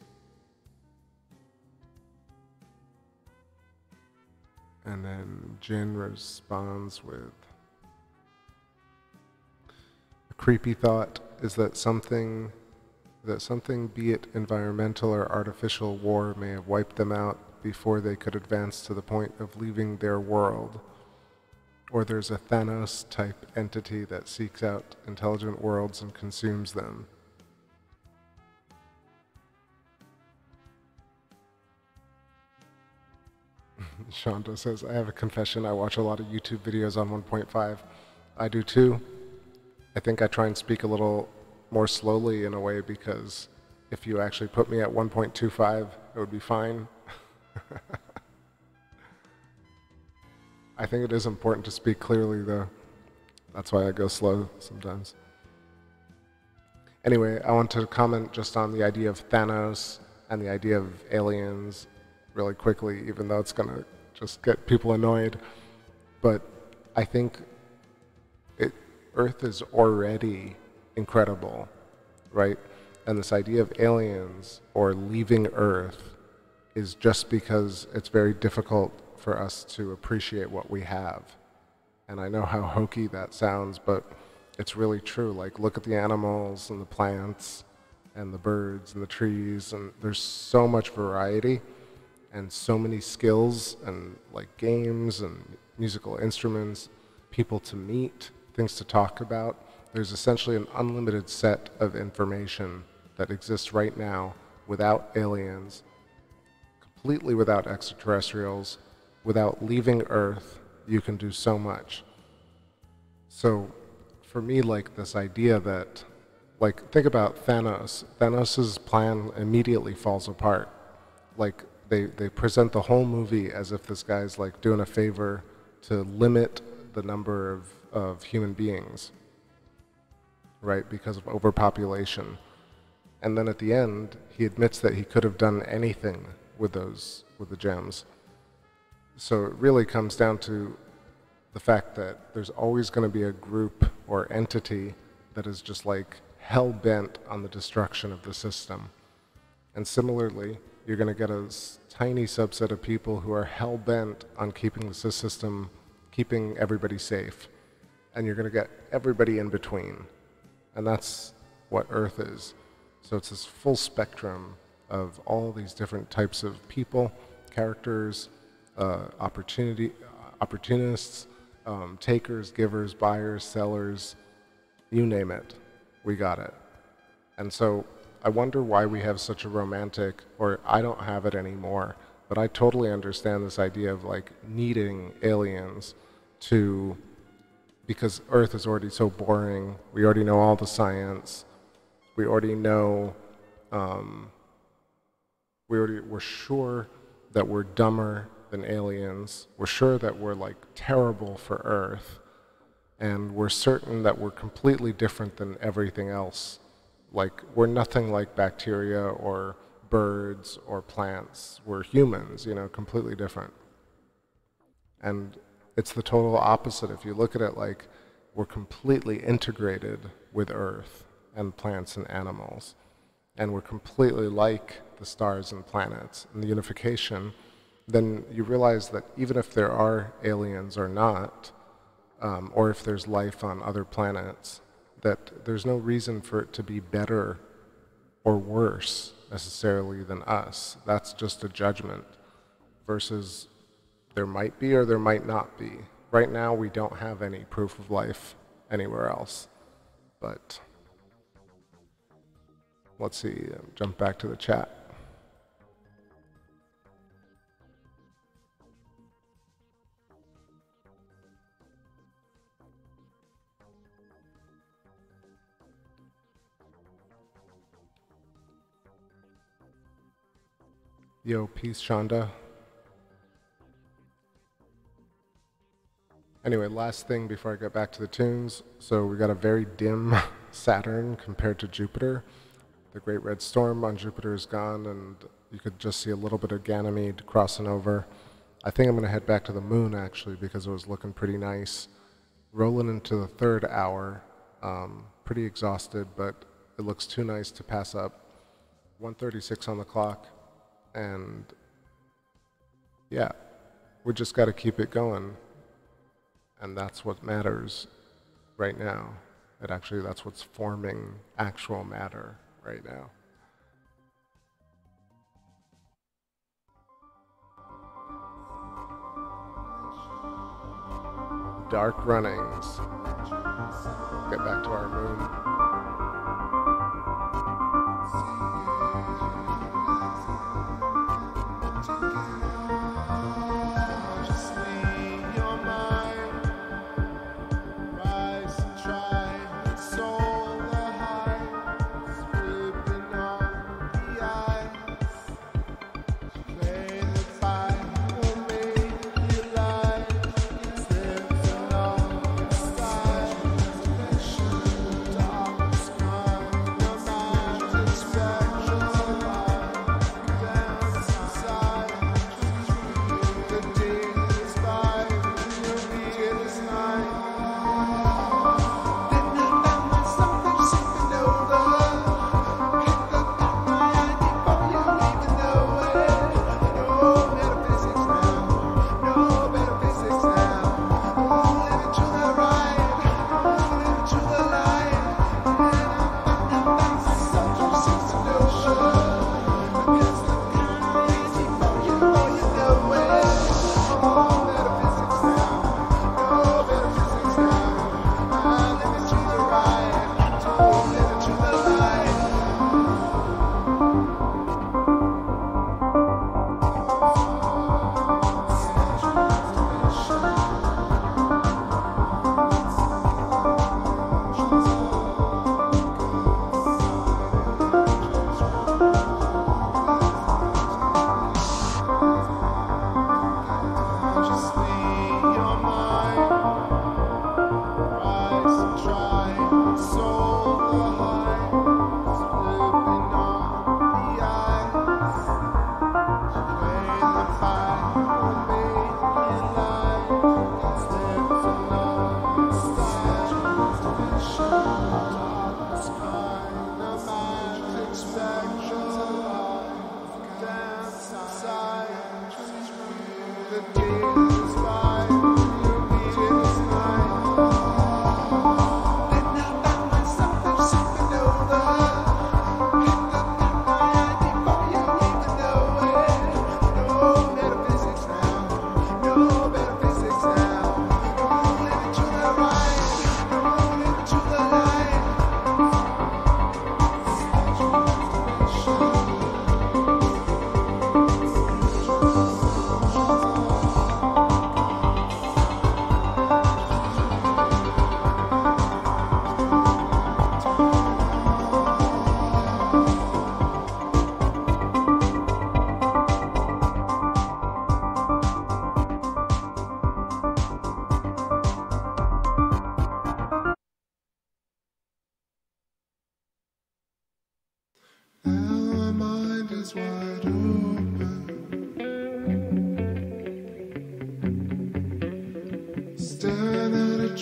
And then Jin responds with, a creepy thought is that something, be it environmental or artificial war, may have wiped them out before they could advance to the point of leaving their world. Or there's a Thanos-type entity that seeks out intelligent worlds and consumes them. Shonda says, I have a confession. I watch a lot of YouTube videos on 1.5. I do too. I think I try and speak a little more slowly in a way because if you actually put me at 1.25, it would be fine. I think it is important to speak clearly though. That's why I go slow sometimes. Anyway, I want to comment just on the idea of Thanos and the idea of aliens really quickly, even though it's going to just get people annoyed. But I think Earth is already incredible, right? And this idea of aliens or leaving Earth is just because it's very difficult for us to appreciate what we have. And I know how hokey that sounds, but it's really true. Like, look at the animals and the plants and the birds and the trees, and there's so much variety and so many skills and like games and musical instruments, people to meet, things to talk about. There's essentially an unlimited set of information that exists right now without aliens, completely without extraterrestrials, without leaving Earth. You can do so much. So for me, like, this idea that, like, think about Thanos. Thanos's plan immediately falls apart. Like, they present the whole movie as if this guy's like doing a favor to limit the number of human beings, right, because of overpopulation. And then at the end, he admits that he could have done anything with the gems. So it really comes down to the fact that there's always going to be a group or entity that is just like hell-bent on the destruction of the system. And similarly, you're going to get a tiny subset of people who are hell-bent on keeping the system, keeping everybody safe. And you're going to get everybody in between. And that's what Earth is. So it's this full spectrum of all these different types of people, characters, opportunists, takers, givers, buyers, sellers, you name it, we got it. And so I wonder why we have such a romantic, or I don't have it anymore, but I totally understand this idea of like needing aliens because Earth is already so boring. We already know all the science. We already know, we're sure that we're dumber than aliens. We're sure that we're like terrible for Earth. And we're certain that we're completely different than everything else. Like, we're nothing like bacteria or birds or plants. We're humans, you know, completely different. And it's the total opposite. If you look at it, like, we're completely integrated with Earth and plants and animals. And we're completely like the stars and planets. And the unification, then you realize that even if there are aliens or not, or if there's life on other planets, that there's no reason for it to be better or worse necessarily than us. That's just a judgment versus there might be or there might not be. Right now we don't have any proof of life anywhere else. But let's see, jump back to the chat. Yo, peace, Shonda. Anyway, last thing before I get back to the tunes. So we got a very dim Saturn compared to Jupiter. The Great Red Storm on Jupiter is gone, and you could just see a little bit of Ganymede crossing over. I think I'm going to head back to the moon, actually, because it was looking pretty nice. Rolling into the third hour. Pretty exhausted, but it looks too nice to pass up. 1:36 on the clock, and yeah, we just got to keep it going, and that's what matters right now. That's what's forming actual matter right now. Dark runnings. Get back to our moon.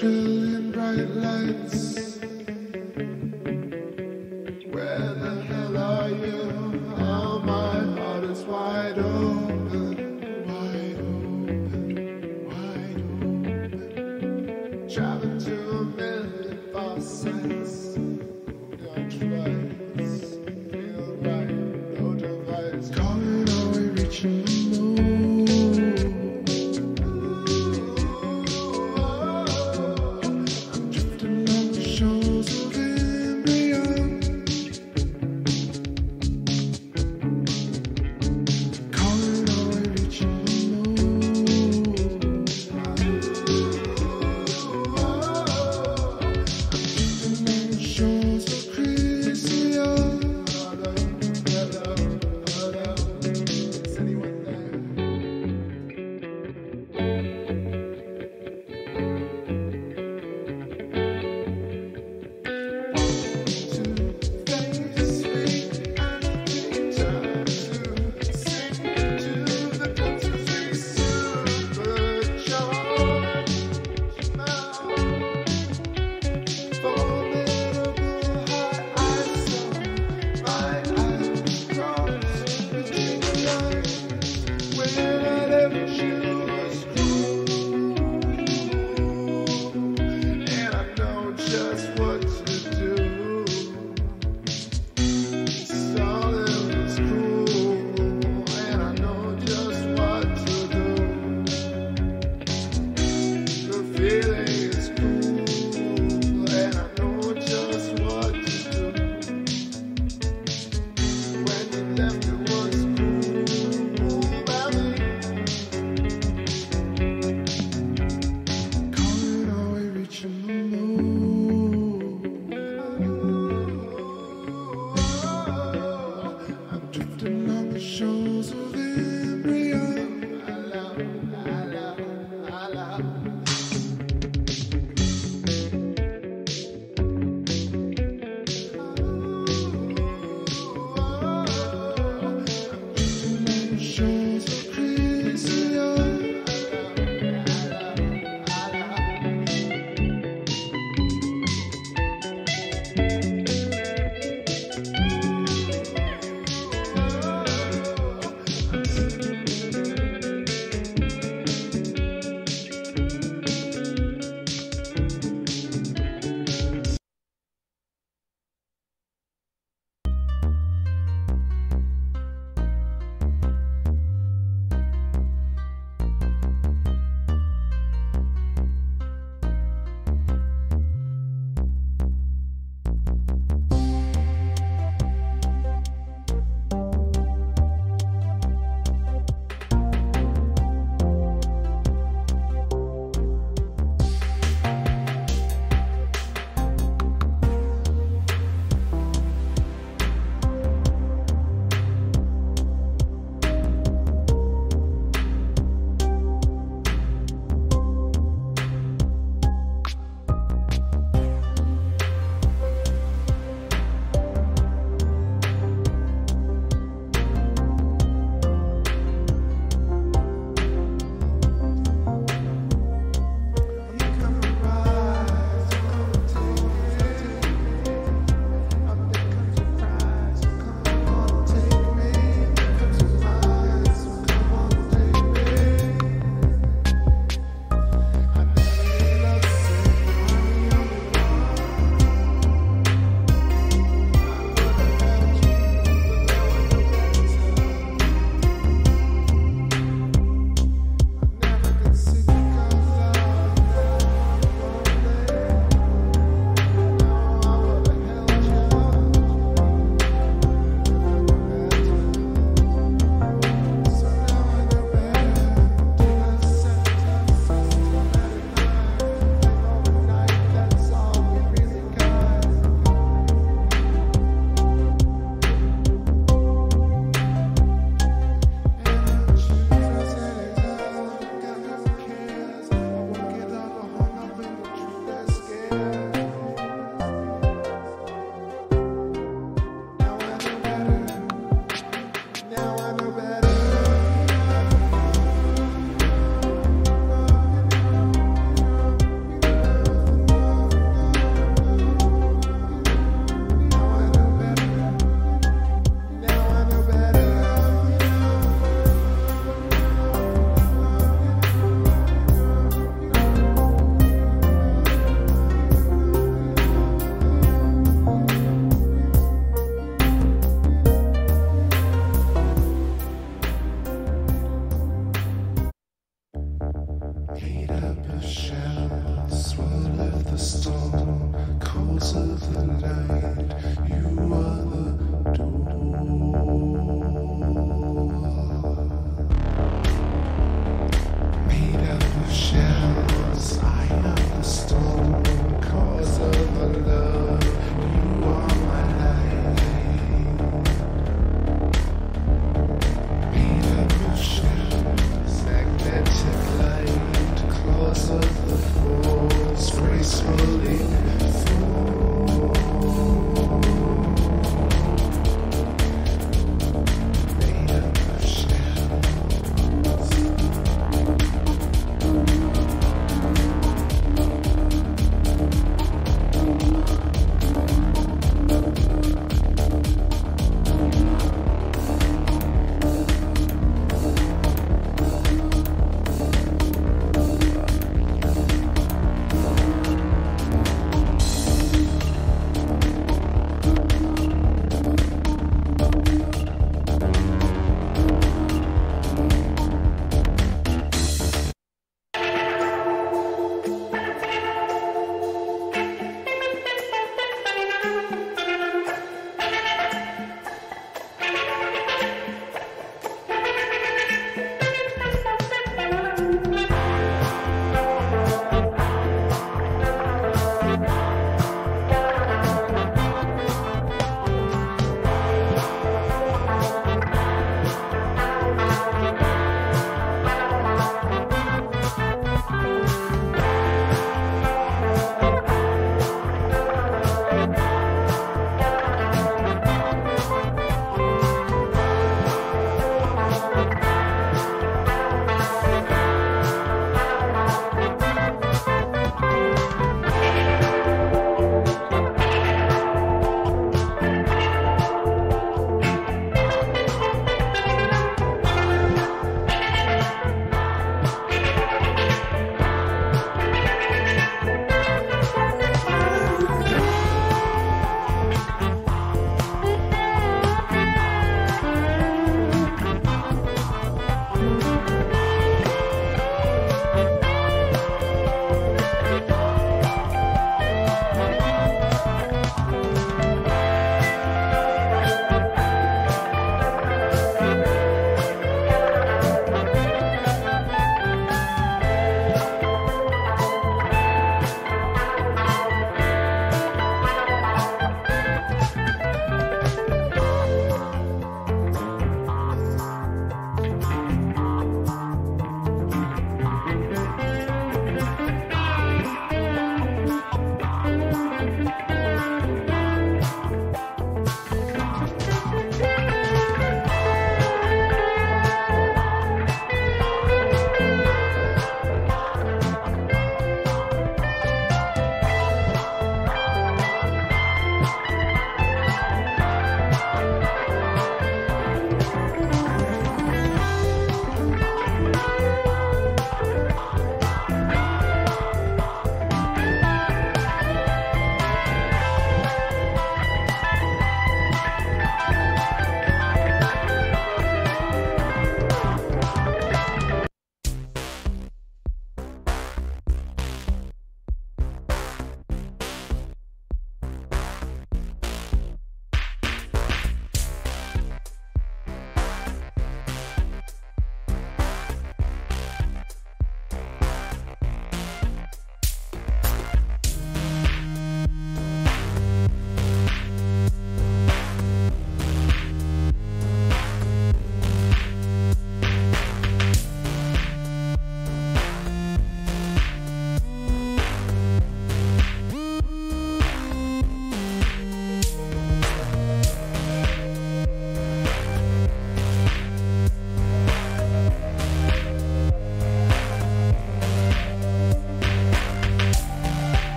trillion bright lights. Where the hell are you? Oh, my heart is wide open, wide open, wide open. Traveling to a million farsights. Don't twice, feel right, no device. Calling, are we reaching the moon? I'm drifting along the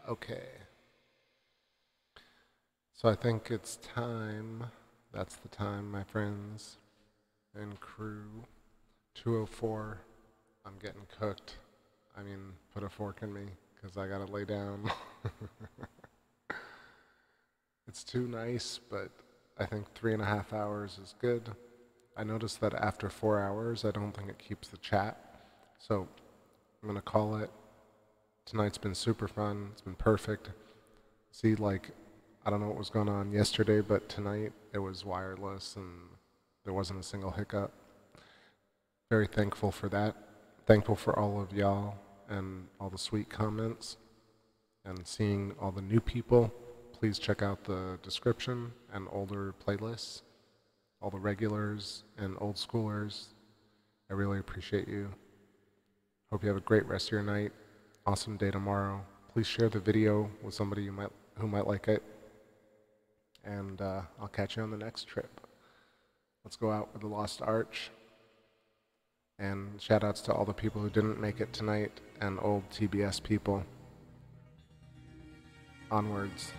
Okay. So I think it's time. That's the time, my friends and crew. 2:04. I'm getting cooked. I mean, put a fork in me, because I gotta lay down. It's too nice, but I think 3.5 hours is good. I noticed that after 4 hours, I don't think it keeps the chat. So I'm gonna call it. Tonight's been super fun. It's been perfect. See, like, I don't know what was going on yesterday, but tonight it was wireless and there wasn't a single hiccup. Very thankful for that. Thankful for all of y'all and all the sweet comments and seeing all the new people. Please check out the description and older playlists, all the regulars and old schoolers. I really appreciate you. Hope you have a great rest of your night. Awesome day tomorrow. Please share the video with somebody who might like it. And I'll catch you on the next trip. Let's go out with the Lost Arch. And shout outs to all the people who didn't make it tonight and old TBS people. Onwards.